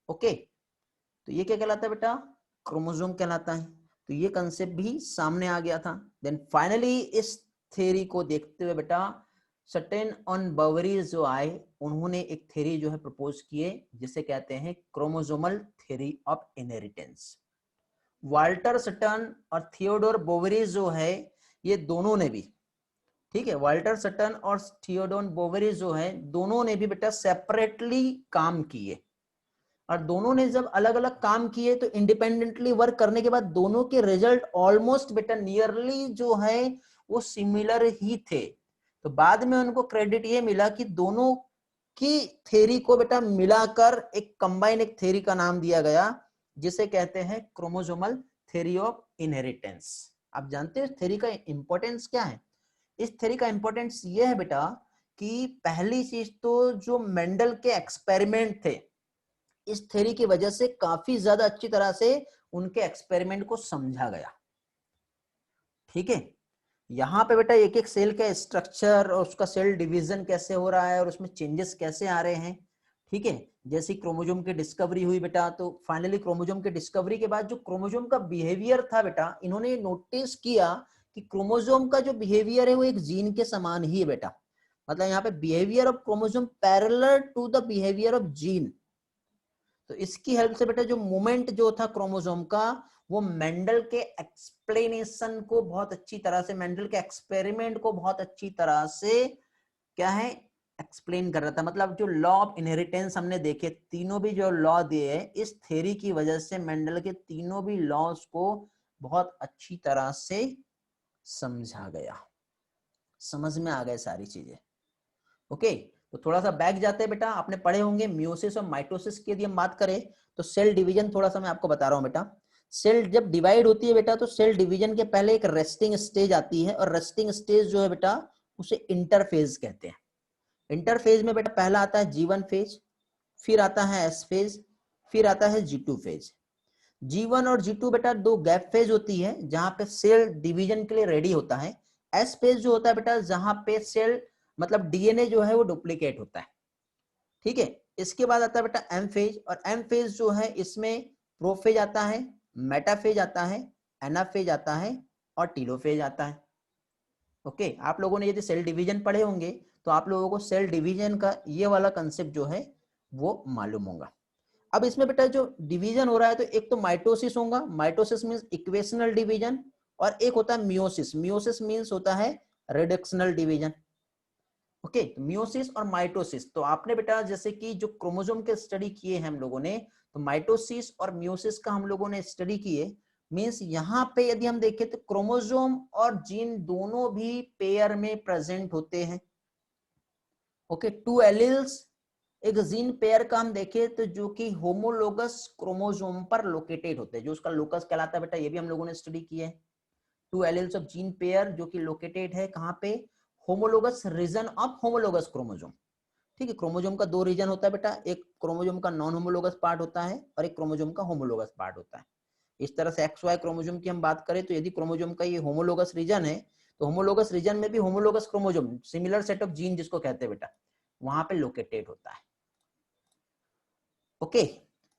ओके, तो ये क्या कहलाता है बेटा? क्रोमोजोम कहलाता है। तो ये कंसेप्ट भी सामने आ गया था। देन फाइनली इस थ्योरी को देखते हुए बेटा सर्टेन ऑन बवरीज जो आए, उन्होंने एक थ्योरी जो है प्रपोज किए जिसे कहते हैं chromosomal theory of inheritance. Walter Sutton और थियोडोर बोवेरी जो है ये दोनों ने भी, ठीक है, वाल्टर सटन और थियोडोर बोवेरी जो है दोनों ने भी बेटा सेपरेटली काम किए, और दोनों ने जब अलग अलग काम किए तो इंडिपेंडेंटली वर्क करने के बाद दोनों के रिजल्ट ऑलमोस्ट बेटा नियरली जो है वो सिमिलर ही थे। तो बाद में उनको क्रेडिट ये मिला कि दोनों की थ्योरी को बेटा मिलाकर एक कंबाइन एक थ्योरी का नाम दिया गया जिसे कहते हैं क्रोमोसोमल थ्योरी ऑफ इनहेरिटेंस। आप जानते हैं इस थ्योरी का इंपॉर्टेंस क्या है? इस थ्योरी का इंपॉर्टेंस ये है बेटा कि पहली चीज तो जो मेंडल के एक्सपेरिमेंट थे, इस थ्योरी की वजह से काफी ज्यादा अच्छी तरह से उनके एक्सपेरिमेंट को समझा गया। ठीक है, यहाँ पे बेटा एक एक सेल का स्ट्रक्चर और उसका सेल डिवीजन कैसे हो रहा है और उसमें चेंजेस कैसे आ रहे हैं। ठीक है, जैसी क्रोमोसोम की डिस्कवरी हुई बेटा, तो फाइनली क्रोमोसोम की डिस्कवरी के बाद जो क्रोमोसोम का बिहेवियर था बेटा, इन्होंने नोटिस किया कि क्रोमोसोम का जो बिहेवियर है वो एक जीन के समान ही है बेटा। मतलब यहाँ पे behaviour of chromosome parallel to the behaviour of gene. तो इसकी हेल्प से बेटा जो मूवमेंट जो था क्रोमोसोम का, वो मेंडल के एक्सप्लेनेशन को बहुत अच्छी तरह से, मेंडल के एक्सपेरिमेंट को बहुत अच्छी तरह से क्या है एक्सप्लेन कर रहा था, मतलब जो लॉ ऑफ इनहेरिटेंस हमने देखे, तीनों भी जो लॉ दिए हैं, इस थ्योरी की वजह से मेंडल के तीनों भी लॉज को बहुत अच्छी तरह से समझा गया, समझ में आ गए सारी चीजें। ओके, तो थोड़ा सा बैक जाते हैं बेटा, आपने पढ़े होंगे मियोसिस और माइटोसिस की यदि हम बात करें तो सेल डिवीजन थोड़ा सा मैं आपको बता रहा हूं बेटा। सेल जब डिवाइड होती है बेटा तो सेल डिवीजन के पहले एक रेस्टिंग स्टेज आती है, और रेस्टिंग स्टेज जो है बेटा उसे इंटरफेज कहते हैं। इंटरफेज में बेटा पहला आता है G1 फेज, फिर आता है S फेज, फिर आता है G2 फेज। G1 और G2 बेटा दो गैप फेज होती है जहां पे सेल डिवीजन के लिए रेडी होता है। S फेज जो होता है बेटा जहां पे सेल मतलब डीएनए जो है वो डुप्लीकेट होता है, ठीक है। इसके बाद आता है बेटा M फेज, और M फेज जो है इसमें प्रोफेज आता है, मेटाफेज आता है, एनाफेज आता है और टीलोफेज आता है। ओके, आप लोगों ने यदि सेल डिवीजन पढ़े होंगे तो आप लोगों को सेल डिवीजन का ये वाला कंसेप्ट जो है वो मालूम होगा। अब इसमें बेटा जो डिवीजन हो रहा है तो एक तो माइटोसिस होगा, माइटोसिस मींस इक्वेशनल डिवीजन, और एक होता है मियोसिस, मियोसिस मींस होता है रिडक्शनल डिवीजन। ओके, तो मियोसिस और माइटोसिस, तो आपने बेटा जैसे कि जो क्रोमोसोम के स्टडी किए हैं हम लोगों ने, तो माइटोसिस और मियोसिस का हम लोगों ने स्टडी किए। मींस यहाँ पे यदि हम देखें तो क्रोमोसोम और जीन दोनों भी पेयर में प्रेजेंट होते हैं। ओके, टू एलील्स एक जीन पेयर का हम देखें तो जो कि होमोलोगस क्रोमोसोम पर लोकेटेड होते हैं, जो उसका लोकस कहलाता है बेटा, ये भी हम लोगों ने स्टडी किया है। Two alleles of gene pair जो कि लोकेटेड है कहाँ पे, homologous region of homologous chromosome. ठीक है, क्रोमोसोम का दो रीजन होता है बेटा, एक क्रोमोसोम का नॉन होमोलोगस पार्ट होता है और एक क्रोमोसोम का होमोलोगस पार्ट होता है। इस तरह से एक्स वाई क्रोमोसोम की हम बात करें तो यदि क्रोमोसोम का ये होमोलोगस रीजन है तो होमोलोगस रीजन में भी homologous chromosome, similar set of gene जिसको कहते हैं बेटा, वहां पे लोकेटेड होता है। ओके,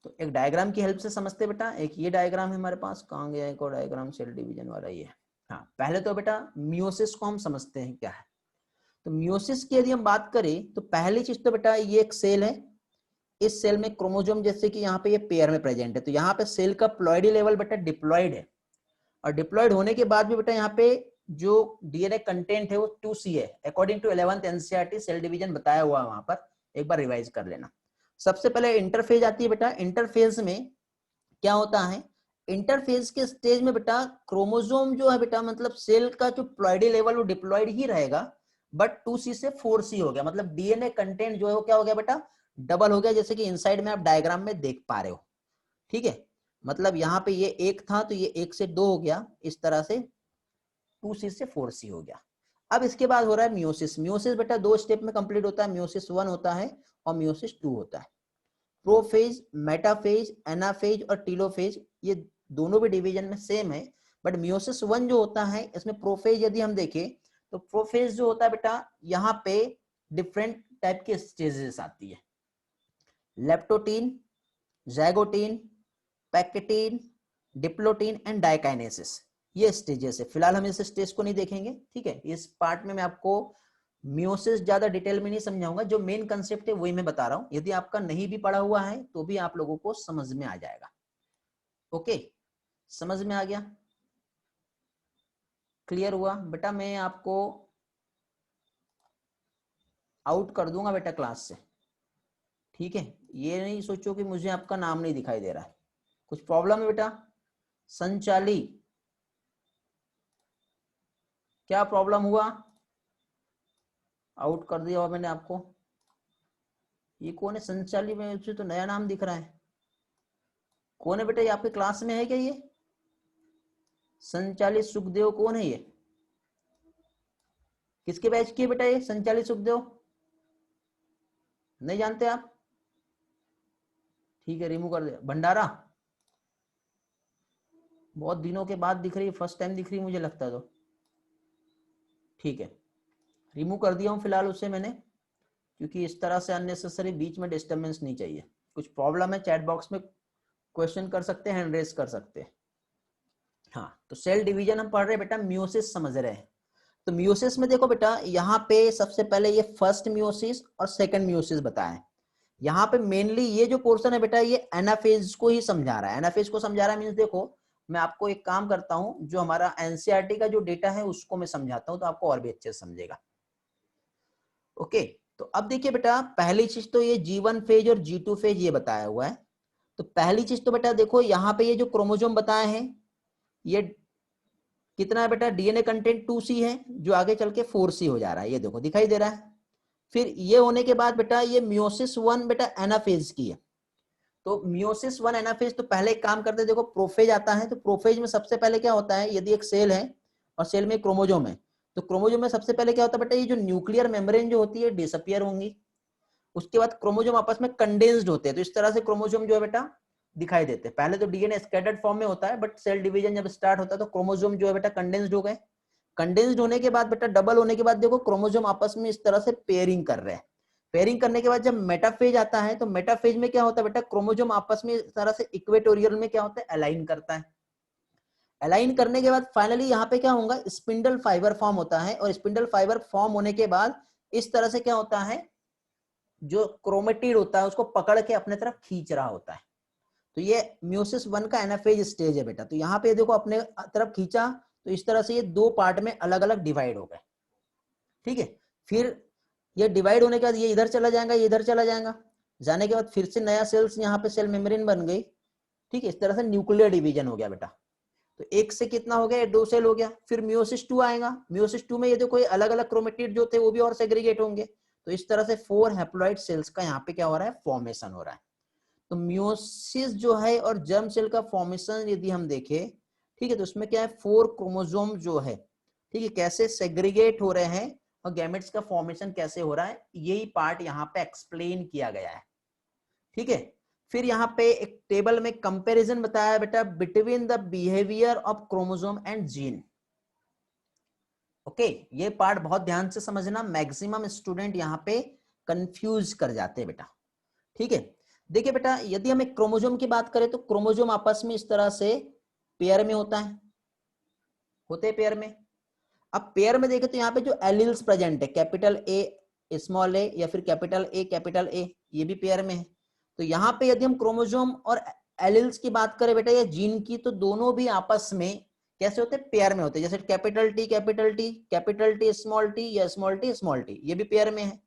तो एक डायग्राम की हेल्प से समझते बेटा। एक ये डायग्राम है हमारे पास, कहाँ गया एक और डायग्राम सेल डिवीजन वाला, ये हाँ। पहले तो बेटा मियोसिस को हम समझते हैं क्या है। तो मियोसिस की यदि हम बात करें तो पहली चीज तो बेटा ये एक सेल है, इस सेल में क्रोमोसोम जैसे कि यहाँ पे ये पेयर में प्रेजेंट है, तो यहाँ पे सेल का प्लॉइडी लेवल बेटा डिप्लॉइड है, और डिप्लॉइड होने के बाद भी बेटा यहाँ पे जो डीएनए कंटेंट है वो 2C है, according to 11th NCERT cell division बताया हुआ है वहां पर, एक बार रिवाइज कर लेना। सबसे पहले इंटरफेज आती है बेटा, इंटरफेज में क्या होता है, इंटरफेज के स्टेज में बेटा क्रोमोसोम जो है बेटा मतलब सेल का जो प्लॉइडी लेवल वो डिप्लॉइड ही रहेगा, बट 2C से 4C हो गया, मतलब डीएनए कंटेंट जो है वो क्या हो गया बेटा, डबल हो गया, जैसे कि इनसाइड में आप डायग्राम में देख पा रहे हो। ठीक है, मतलब यहाँ पे ये एक था तो ये 1 से 2 हो गया, इस तरह से 2C से 4C हो गया। अब इसके बाद हो रहा है मियोसिस। मियोसिस बेटा दो स्टेप में कंप्लीट होता है, मियोसिस 1 होता है और मियोसिस 2 होता है। प्रोफेज, मेटाफेज, एनाफेज और टीलोफेज ये दोनों भी डिवीजन में सेम है, बट मियोसिस 1 जो होता है इसमें प्रोफेज यदि हम देखें तो प्रोफेज जो होता है बेटा यहाँ पे डिफरेंट टाइप के स्टेजेस आती है, leptotene, zygotene, pachytene, diplotene and diakinesis, ये स्टेजेस है। फिलहाल हम इस स्टेज को नहीं देखेंगे, ठीक है। इस पार्ट में मैं आपको मियोसिस ज्यादा डिटेल में नहीं समझाऊंगा, जो मेन कंसेप्ट है वही मैं बता रहा हूं, यदि आपका नहीं भी पढ़ा हुआ है तो भी आप लोगों को समझ में आ जाएगा। ओके, समझ में आ गया, क्लियर हुआ बेटा। मैं आपको आउट कर दूंगा बेटा क्लास से, ठीक है। ये नहीं सोचो कि मुझे आपका नाम नहीं दिखाई दे रहा है, कुछ प्रॉब्लम है बेटा। संचाली, क्या प्रॉब्लम हुआ, आउट कर दिया मैंने आपको। ये कौन है संचाली, में उसे तो नया नाम दिख रहा है, कौन है बेटा, ये आपके क्लास में है क्या ये संचाली सुखदेव, कौन है ये, किसके बैच की है बेटा ये संचाली सुखदेव, नहीं जानते आप, ठीक है रिमूव कर दिया। भंडारा, बहुत दिनों के बाद दिख रही है, फर्स्ट टाइम दिख रही है मुझे लगता है, तो ठीक है रिमूव कर दिया हूं फिलहाल उसे मैंने, क्योंकि इस तरह से अननेसेसरी बीच में डिस्टर्बेंस नहीं चाहिए। कुछ प्रॉब्लम है चैट बॉक्स में क्वेश्चन कर सकते हैं, हैंड रेज कर सकते हैं। हाँ, तो सेल डिवीजन हम पढ़ रहे हैं बेटा, मियोसिस समझ रहे हैं। तो मियोसिस में देखो बेटा, यहाँ पे सबसे पहले ये फर्स्ट मियोसिस और सेकंड मियोसिस बताएं। यहाँ पे मेनली ये जो पोर्शन है बेटा ये एनाफेज को ही समझा रहा है, एनाफेज को समझा रहा है मींस देखो मैं आपको एक काम करता हूं, जो हमारा एनसीईआरटी का जो डेटा है उसको मैं समझाता हूं तो आपको और भी अच्छे से समझेगा। ओके, तो तो अब देखिए बेटा, पहली चीज तो ये G1 फेज और G2 फेज ये बताया हुआ है। तो पहली चीज तो बेटा देखो, यहाँ पे ये जो क्रोमोसोम बताए हैं, ये कितना है बेटा, डीएनए कंटेंट 2C है, जो आगे चल के 4C हो जा रहा है, ये देखो दिखाई दे रहा है। फिर ये होने के बाद बेटा ये मियोसिस 1 बेटा एनाफेज की है। तो मियोसिस 1 एनाफेज, तो पहले एक काम करते हैं, देखो प्रोफेज आता है। तो प्रोफेज में सबसे पहले क्या होता है, यदि एक सेल है और सेल में क्रोमोजोम है, तो क्रोमोजोम में सबसे पहले क्या होता है बेटा, ये जो न्यूक्लियर मेम्ब्रेन जो होती है डिसअपियर होंगी। उसके बाद क्रोमोजोम आपस में कंडेंस्ड होते हैं। तो इस तरह से क्रोमोजोम जो है बेटा दिखाई देते हैं। पहले तो डीएनए स्कैटर्ड फॉर्म में होता है, बट सेल डिवीजन जब स्टार्ट होता है तो क्रोमोजोम जो है बेटा कंडेंस्ड हो गए। कंडेंस्ड होने के बाद बेटा, डबल होने के बाद देखो क्रोमोजोम आपस में इस तरह से पेयरिंग कर रहे हैं। पेयरिंग करने के बाद जब मेटाफेज आता है, तो मेटाफेज में क्या होता है बेटा, क्रोमोजोम आपस में इस तरह से इक्वेटोरियल में क्या होता है, अलाइन करता है। अलाइन करने के बाद फाइनली यहाँ पे क्या होगा, स्पिंडल फाइबर फॉर्म होता है। और स्पिंडल फाइबर फॉर्म होने के बाद इस तरह से क्या होता है, जो क्रोमेटिड होता है उसको पकड़ के अपने तरफ खींच रहा होता है। तो ये मियोसिस 1 का एनाफेज स्टेज है बेटा। तो यहाँ पे देखो अपने तरफ खींचा, तो इस तरह से ये दो पार्ट में अलग अलग डिवाइड हो गए। ठीक है, फिर ये डिवाइड होने के बाद ये इधर चला जाएगा, ये इधर चला जाएगा। जाने के बाद फिर से नया सेल्स, यहाँ पे सेल मेम्ब्रेन बन गई। ठीक है, इस तरह से न्यूक्लियर डिवीजन हो गया बेटा। तो एक से कितना हो गया, 2 सेल हो गया। फिर मियोसिस 2 आएगा। मियोसिस 2 में ये देखो अलग अलग क्रोमेटिड जो थे वो भी और सेग्रीगेट होंगे। तो इस तरह से 4 हैप्लॉइड सेल्स का यहाँ पे क्या हो रहा है, फॉर्मेशन हो रहा है। तो मियोसिस जो है और जर्म सेल का फॉर्मेशन यदि हम देखें, ठीक है, तो उसमें क्या है, 4 क्रोमोसोम जो है, ठीक है, कैसे सेग्रीगेट हो रहे हैं और गैमेट्स का फॉर्मेशन कैसे हो रहा है, यही पार्ट यहाँ पे एक्सप्लेन किया गया है। ठीक है, फिर यहाँ पे एक टेबल में कंपैरिजन बताया बेटा between the behaviour of chromosome and gene. Okay, ये पार्ट बहुत ध्यान से समझना, मैक्सिमम स्टूडेंट यहाँ पे कंफ्यूज कर जाते हैं बेटा। ठीक है, देखिए बेटा, यदि हम एक क्रोमोसोम की बात करें तो क्रोमोसोम आपस में इस तरह से पेयर में होता है, होते हैं पेयर में। अब पेयर में देखें तो यहाँ पे जो एलील्स प्रेजेंट है, कैपिटल ए स्मॉल ए या फिर कैपिटल ए, ये भी पेयर में है। तो यहाँ पे यदि हम क्रोमोसोम और एलील्स की बात करें बेटा या जीन की, तो दोनों भी आपस में कैसे होते हैं, पेयर में होते हैं। जैसे कैपिटल टी स्मॉल टी या स्मॉल टी, ये भी पेयर में है।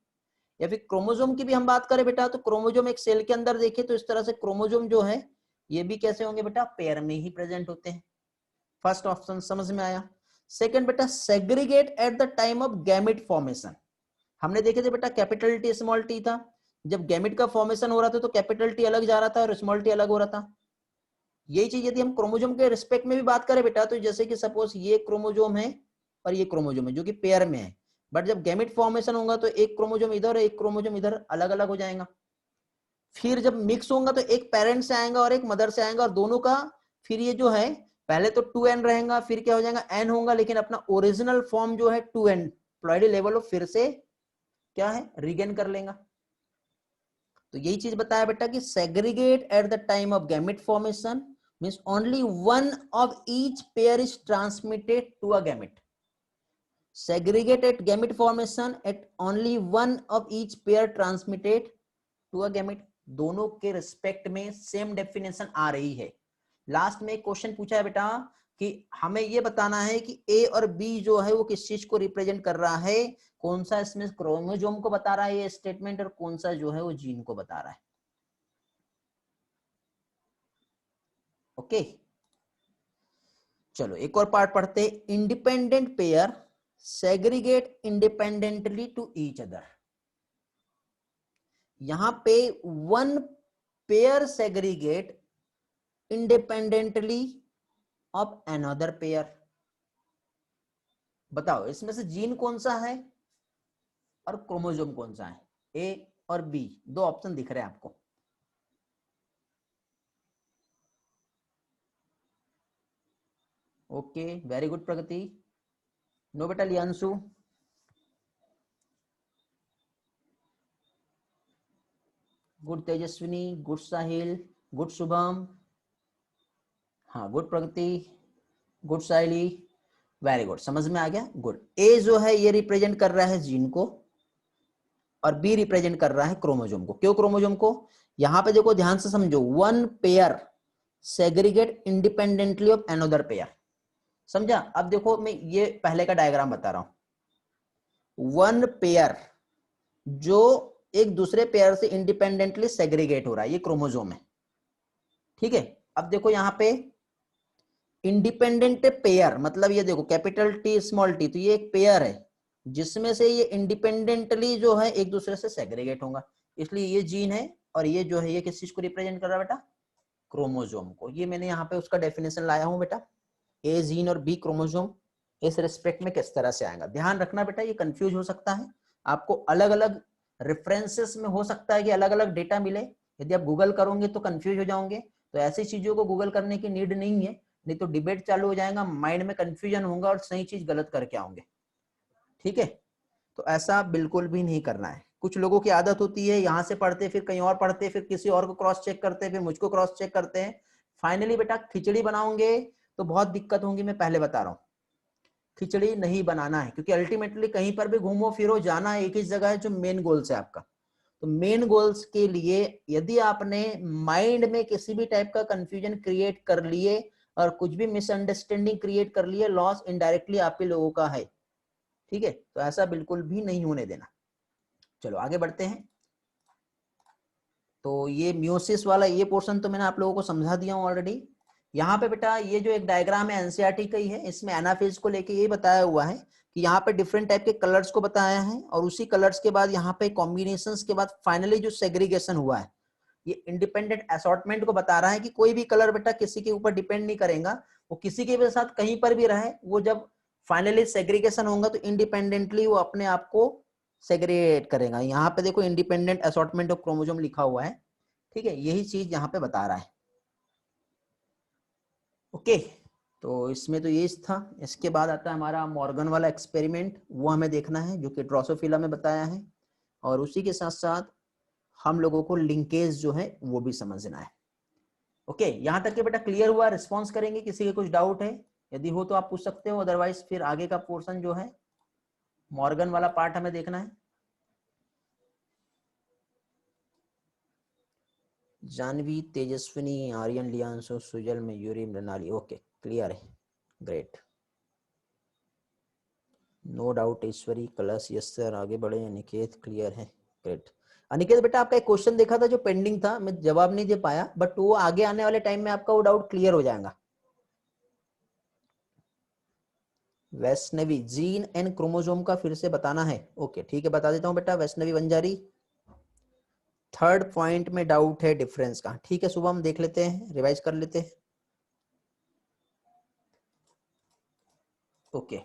या फिर क्रोमोसोम की भी हम बात करें बेटा, तो क्रोमोसोम एक सेल के अंदर देखे तो इस तरह से क्रोमोसोम जो है ये भी कैसे होंगे बेटा, पेयर में ही प्रेजेंट होते हैं। फर्स्ट ऑप्शन समझ में आया। सेकंड बेटा, segregate at the time of gamete formation. हमने देखे थे बेटा कैपिटल टी स्मॉल टी था, जब गैमेट का फॉर्मेशन हो रहा था तो कैपिटल टी अलग जा रहा था और स्मॉल टी अलग हो रहा था। यही चीज यदि हम क्रोमोसोम के रिस्पेक्ट में भी बात करें बेटा, तो जैसे कि सपोज ये क्रोमोसोम है और ये क्रोमोसोम है जो कि पेयर में है, बट जब गैमेट फॉर्मेशन होगा तो एक क्रोमोसोम इधर और एक क्रोमोसोम इधर अलग अलग हो जाएगा। फिर जब मिक्स होगा तो एक पेरेंट से आएगा और एक मदर से आएगा, और दोनों का फिर ये जो है पहले तो 2n रहेगा, फिर क्या हो जाएगा, n होगा, लेकिन अपना ओरिजिनल फॉर्म जो है 2n प्लॉइडी लेवल फिर से क्या है, रिगेन कर लेगा। तो यही चीज बताया बेटा कि segregate at the time of gamete formation means only one of each pair is transmitted to a gamete. Segregate at gamete formation at only one of each pair transmitted to a gamete। दोनों के रिस्पेक्ट में सेम डेफिनेशन आ रही है। लास्ट में एक क्वेश्चन पूछा है बेटा कि हमें ये बताना है कि ए और बी जो है वो किस चीज को रिप्रेजेंट कर रहा है, कौन सा इसमें क्रोमोसोम को बता रहा है ये स्टेटमेंट, और कौन सा जो है वो जीन को बता रहा है। ओके, चलो एक और पार्ट पढ़ते। Independent pair segregate independently to each other। यहां पे one pair segregate independently of another pair। बताओ इसमें से जीन कौन सा है और क्रोमोसोम कौन सा है, ए और बी, दो ऑप्शन दिख रहे हैं आपको। ओके, वेरी गुड प्रगति। नो बेटा लियांशु। गुड तेजस्विनी, गुड साहिल, गुड शुभम, हाँ गुड प्रगति, गुड साइली, वेरी गुड, समझ में आ गया, गुड। ए जो है ये रिप्रेजेंट कर रहा है जीन को और बी रिप्रेजेंट कर रहा है क्रोमोसोम को। क्यों क्रोमोसोम को, यहां पे देखो ध्यान से समझो, one pair segregate independently of another pair. समझा। अब देखो मैं ये पहले का डायग्राम बता रहा हूं। वन पेयर जो एक दूसरे पेयर से इंडिपेंडेंटली सेग्रीगेट हो रहा है, ये क्रोमोसोम है। ठीक है, अब देखो यहाँ पे इंडिपेंडेंट पेयर मतलब ये देखो कैपिटल टी स्मॉल टी, तो ये एक पेयर है जिसमें से ये इंडिपेंडेंटली जो है एक दूसरे से सेग्रीगेट होगा, इसलिए ये जीन है। और ये जो है ये किस चीज को रिप्रेजेंट कर रहा है बेटा, क्रोमोसोम को। ये मैंने यहाँ पे उसका डेफिनेशन लाया हूँ बेटा, ए जीन और बी क्रोमोसोम इस रिस्पेक्ट में किस तरह से आएगा। ध्यान रखना बेटा, ये कंफ्यूज हो सकता है, आपको अलग अलग रेफरेंसेस में हो सकता है कि अलग अलग डेटा मिले, यदि आप गूगल करोगे तो कंफ्यूज हो जाओगे। तो ऐसी चीजों को गूगल करने की नीड नहीं है, नहीं तो डिबेट चालू हो जाएगा, माइंड में कंफ्यूजन होगा और सही चीज गलत करके आओगे। ठीक है, तो ऐसा बिल्कुल भी नहीं करना है। कुछ लोगों की आदत होती है यहाँ से पढ़ते फिर कहीं और पढ़ते, फिर किसी और को क्रॉस चेक करते, फिर मुझको क्रॉस चेक करते हैं। फाइनली बेटा खिचड़ी बनाओगे तो बहुत दिक्कत होगी, मैं पहले बता रहा हूँ। खिचड़ी नहीं बनाना है, क्योंकि अल्टीमेटली कहीं पर भी घूमो फिरो जाना एक ही जगह है जो मेन गोल्स है आपका। तो मेन गोल्स के लिए यदि आपने माइंड में किसी भी टाइप का कंफ्यूजन क्रिएट कर लिए और कुछ भी मिसअंडरस्टैंडिंग क्रिएट कर लिए, लॉस इनडायरेक्टली आप ही लोगों का है। ठीक है, तो ऐसा बिल्कुल भी नहीं होने देना। चलो आगे बढ़ते हैं। तो ये म्यूसिस वाला ये पोर्शन तो मैंने आप लोगों को समझा दिया हूं ऑलरेडी। यहाँ पे बेटा ये जो एक डायग्राम है एनसीईआरटी का ही है, इसमें एनाफेज को लेके ये बताया हुआ है कि यहाँ पे डिफरेंट टाइप के कलर्स को बताया है, और उसी कलर्स के बाद यहाँ पे कॉम्बिनेशंस के बाद फाइनली जो सेग्रीगेशन हुआ है, ये इंडिपेंडेंट असॉर्टमेंट को बता रहा है कि कोई भी कलर बेटा किसी के ऊपर डिपेंड नहीं करेगा, वो किसी के भी साथ कहीं पर भी रहे, वो जब फाइनली सेग्रीगेशन होगा तो इंडिपेंडेंटली वो अपने आप को सेग्रीगेट करेगा। यहाँ पे देखो इंडिपेंडेंट असॉर्टमेंट ऑफ क्रोमोसोम लिखा हुआ है। ठीक है, यही चीज यहाँ पे बता रहा है। ओके, तो इसमें तो ये था। इसके बाद आता है हमारा मॉर्गन वाला एक्सपेरिमेंट, वो हमें देखना है जो कि ड्रोसोफिला में बताया है, और उसी के साथ साथ हम लोगों को लिंकेज जो है वो भी समझना है। ओके, यहाँ तक के बेटा क्लियर हुआ? रिस्पॉन्स करेंगे, किसी के कुछ डाउट है यदि हो तो आप पूछ सकते हो, अदरवाइज फिर आगे का पोर्शन जो है मॉर्गन वाला पार्ट हमें देखना है। जानवी, तेजस्विनी, आर्यन, लियांशो, सुजल, मयूरी, मृणाली, ओके क्लियर है, ग्रेट, नो डाउट। ईश्वरी, कलश, यस सर, आगे बढ़े। अनिकेत क्लियर है, ग्रेट। अनिकेत बेटा आपका एक क्वेश्चन देखा था जो पेंडिंग था, मैं जवाब नहीं दे पाया, बट वो आगे आने वाले टाइम में आपका वो डाउट क्लियर हो जाएगा। वैष्णवी, जीन एंड क्रोमोसोम का फिर से बताना है। ओके ठीक है, बता देता हूं बेटा। वैष्णवी वंजारी, थर्ड पॉइंट में डाउट है डिफरेंस का। ठीक है, सुबह हम देख लेते हैं, रिवाइज कर लेते हैं। ओके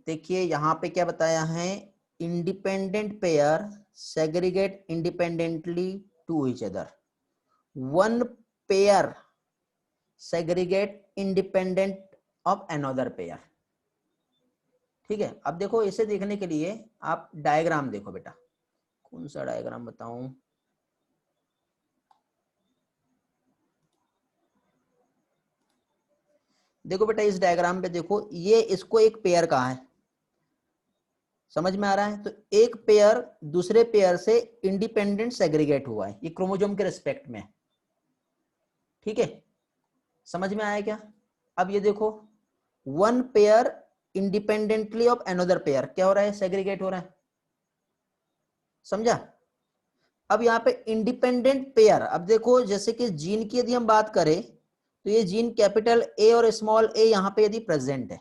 देखिए यहाँ पे क्या बताया है, independent pair segregate independently to each other, one pair segregate independent of another pair. ठीक है, अब देखो इसे देखने के लिए आप डायग्राम देखो बेटा, कौन सा डायग्राम बताऊं। देखो बेटा इस डायग्राम पे देखो, ये इसको एक पेयर कहा है, समझ में आ रहा है? तो एक पेयर दूसरे पेयर से इंडिपेंडेंट सेग्रीगेट हुआ है, ये क्रोमोसोम के रिस्पेक्ट में। ठीक है, समझ में आया क्या? अब ये देखो one pair independently of another pair क्या हो रहा है, सेग्रीगेट हो रहा है, समझा? अब यहाँ पे इंडिपेंडेंट पेयर, अब देखो जैसे कि जीन की यदि हम बात करें तो ये जीन कैपिटल ए और स्मॉल ए यहाँ पे यदि प्रेजेंट है,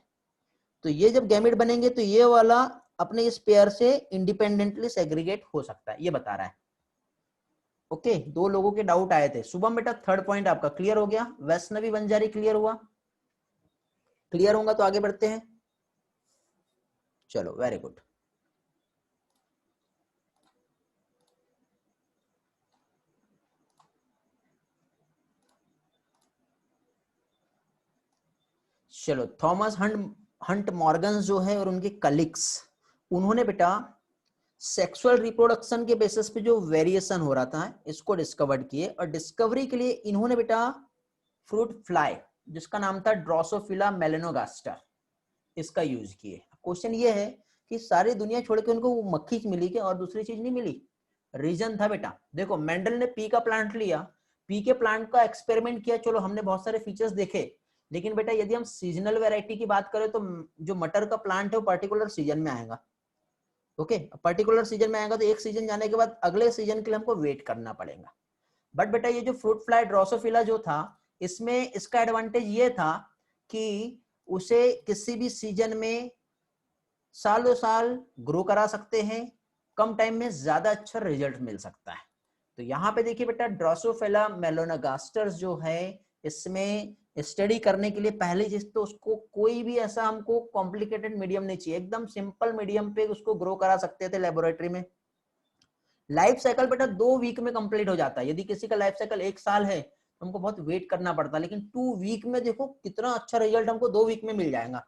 तो ये जब गैमेट बनेंगे तो ये वाला अपने इस पेयर से इंडिपेंडेंटली सेग्रीगेट हो सकता है, ये बता रहा है। ओके, दो लोगों के डाउट आए थे। शुभम बेटा थर्ड पॉइंट आपका क्लियर हो गया, वैष्णवी वंजारी क्लियर हुआ? क्लियर होगा तो आगे बढ़ते हैं। चलो वेरी गुड। चलो थॉमस हंट मॉर्गन जो है और उनके कलीग्स, उन्होंने बेटा सेक्सुअल रिप्रोडक्शन के बेसिस पे जो वेरिएशन हो रहा था इसको डिस्कवर्ड किए, और डिस्कवरी के लिए इन्होंने बेटा फ्रूट फ्लाई जिसका नाम था ड्रोसोफिला मेलेनोगास्टा, इसका यूज किए। क्वेश्चन ये है कि सारी दुनिया छोड़ के उनको मक्खी मिली क्या और दूसरी चीज नहीं मिली? रीजन था बेटा, देखो मेंडल ने पी का प्लांट लिया, पी के प्लांट का एक्सपेरिमेंट किया, चलो हमने बहुत सारे फीचर्स देखे, लेकिन बेटा यदि हम सीजनल वैरायटी की बात करें तो जो मटर का प्लांट है वो पर्टिकुलर सीजन में आएगा, ओके, पर्टिकुलर सीजन में आएगा तो एक सीजन जाने के बाद अगले सीजन के लिए हमको वेट करना पड़ेगा। बट बेटा ये जो फ्रूट फ्लाई ड्रोसोफिला जो था, इसमें इसका एडवांटेज ये था कि उसे किसी भी सीजन में सालों साल ग्रो करा सकते हैं, कम टाइम में ज्यादा अच्छा रिजल्ट मिल सकता है। तो यहाँ पे देखिए बेटा ड्रोसोफिला मेलोनोगास्टर्स जो है, इसमें स्टडी करने के लिए पहली चीज तो उसको कोई भी ऐसा हमको कॉम्प्लिकेटेड मीडियम नहीं चाहिए, एकदम सिंपल मीडियम पे उसको ग्रो करा सकते थे लेबोरेटरी में। लाइफ साइकिल बेटा 2 वीक में कंप्लीट हो जाता है। यदि किसी का लाइफ साइकिल 1 साल है तो हमको बहुत वेट करना पड़ता है, लेकिन 2 वीक में देखो कितना अच्छा रिजल्ट हमको 2 वीक में मिल जाएगा।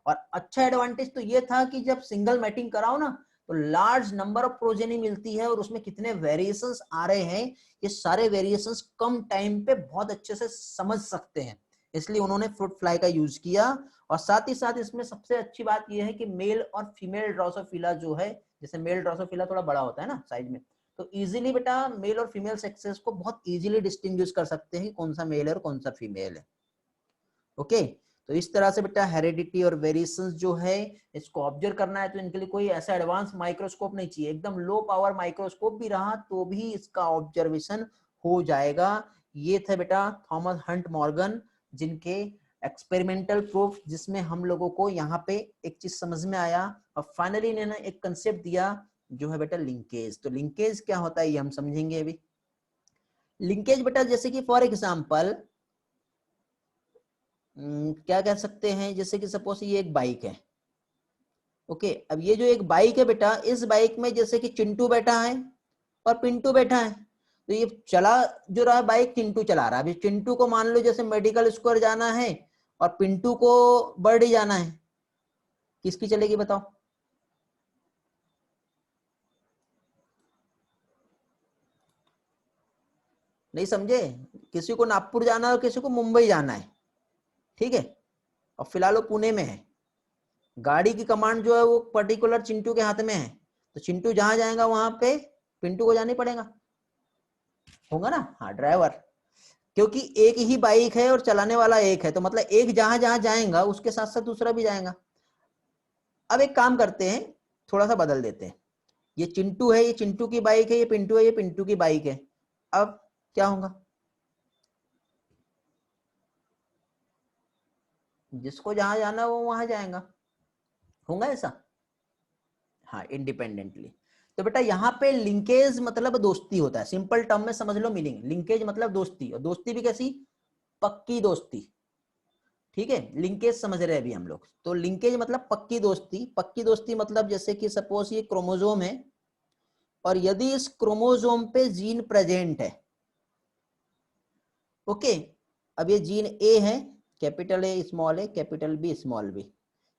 और अच्छा एडवांटेज तो ये था कि जब सिंगल मैटिंग कराओ ना तो लार्ज नंबर ऑफ प्रोजेनी मिलती है, और उसमें कितने वेरिएशंस आ रहे हैं ये सारे वेरिएशंस कम टाइम पे बहुत अच्छे से समझ सकते हैं, इसलिए उन्होंने फ्रूट फ्लाई का यूज किया। और साथ ही साथ इसमें सबसे अच्छी बात यह है कि मेल और फीमेल ड्रोसोफिला जो है, जैसे मेल ड्रोसोफिला थोड़ा बड़ा होता है ना साइज में, तो इजीली बेटा मेल और फीमेल सेक्सेस को बहुत इजीली डिस्टिंग्विश कर सकते हैं कौन सा मेल है और कौन सा फीमेल है। ओके, तो इस तरह से बेटा हेरिडिटी और वेरिएशंस जो है इसको ऑब्जर्व करना है तो इनके लिए कोई ऐसा एडवांस माइक्रोस्कोप नहीं चाहिए, एकदम लो पावर माइक्रोस्कोप भी रहा तो भी इसका ऑब्जर्वेशन हो जाएगा। ये थे बेटा थॉमस हंट मॉर्गन जिनके एक्सपेरिमेंटल प्रूफ, जिसमें हम लोगों को यहाँ पे एक चीज समझ में आया, और फाइनली इन्होंने एक कंसेप्ट दिया जो है बेटा लिंकेज। तो लिंकेज क्या होता है ये हम समझेंगे अभी। लिंकेज बेटा जैसे कि फॉर एग्जांपल क्या कह सकते हैं, जैसे कि सपोज ये एक बाइक है। ओके, अब ये जो एक बाइक है बेटा, इस बाइक में जैसे कि चिंटू बैठा है और पिंटू बैठा है, तो ये चला जो रहा बाइक चिंटू चला रहा है। अभी चिंटू को मान लो जैसे मेडिकल स्कोर जाना है और पिंटू को बर्डी जाना है, किसकी चलेगी बताओ? नहीं समझे? किसी को नागपुर जाना है और किसी को मुंबई जाना है, ठीक है, और फिलहाल वो पुणे में है। गाड़ी की कमांड जो है वो पर्टिकुलर चिंटू के हाथ में है, तो चिंटू जहां जाएगा वहां पे पिंटू को जाना ही पड़ेगा, होगा ना? हाँ, ड्राइवर, क्योंकि एक ही बाइक है और चलाने वाला एक है, तो मतलब एक जहां जहां जाएगा उसके साथ साथ दूसरा भी जाएगा। अब एक काम करते हैं, थोड़ा सा बदल देते हैं, ये चिंटू है, ये चिंटू की बाइक है, ये पिंटू है, ये पिंटू की बाइक है। अब क्या होगा? जिसको जहां जाना है वो वहां जाएगा, होगा ऐसा? हाँ, इंडिपेंडेंटली। तो बेटा यहाँ पे लिंकेज मतलब दोस्ती होता है, सिंपल टर्म में समझ लो मीनिंग, लिंकेज मतलब दोस्ती, और दोस्ती भी कैसी? पक्की दोस्ती, ठीक है। लिंकेज समझ रहे हैं अभी हम लोग, तो लिंकेज मतलब पक्की दोस्ती। पक्की दोस्ती मतलब जैसे कि सपोज ये क्रोमोसोम है और यदि इस क्रोमोसोम पे जीन प्रेजेंट है, ओके, अब ये जीन ए है, capital A small A capital B small B,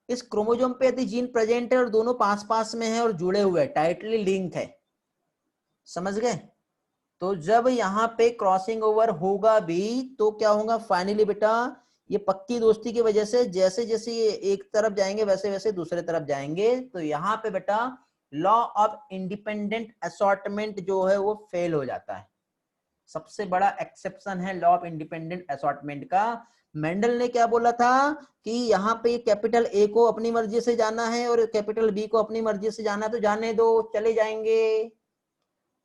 इस क्रोमोसोम पे यदि जीन प्रेजेंट है और दोनों पास पास में है और जुड़े हुए हैं, टाइटली लिंक है, समझ गए? तो जब यहाँ पे क्रॉसिंग ओवर होगा भी तो क्या होगा फाइनली बेटा, ये पक्की दोस्ती की वजह से जैसे जैसे ये एक तरफ जाएंगे वैसे वैसे दूसरे तरफ जाएंगे, तो यहाँ पे बेटा लॉ ऑफ इंडिपेंडेंट असॉर्टमेंट जो है वो फेल हो जाता है। सबसे बड़ा एक्सेप्शन है लॉ ऑफ इंडिपेंडेंट असॉर्टमेंट का। मेंडल ने क्या बोला था कि यहाँ पे कैपिटल ए को अपनी मर्जी से जाना है और कैपिटल बी को अपनी मर्जी से जाना है, तो जाने दो, चले जाएंगे।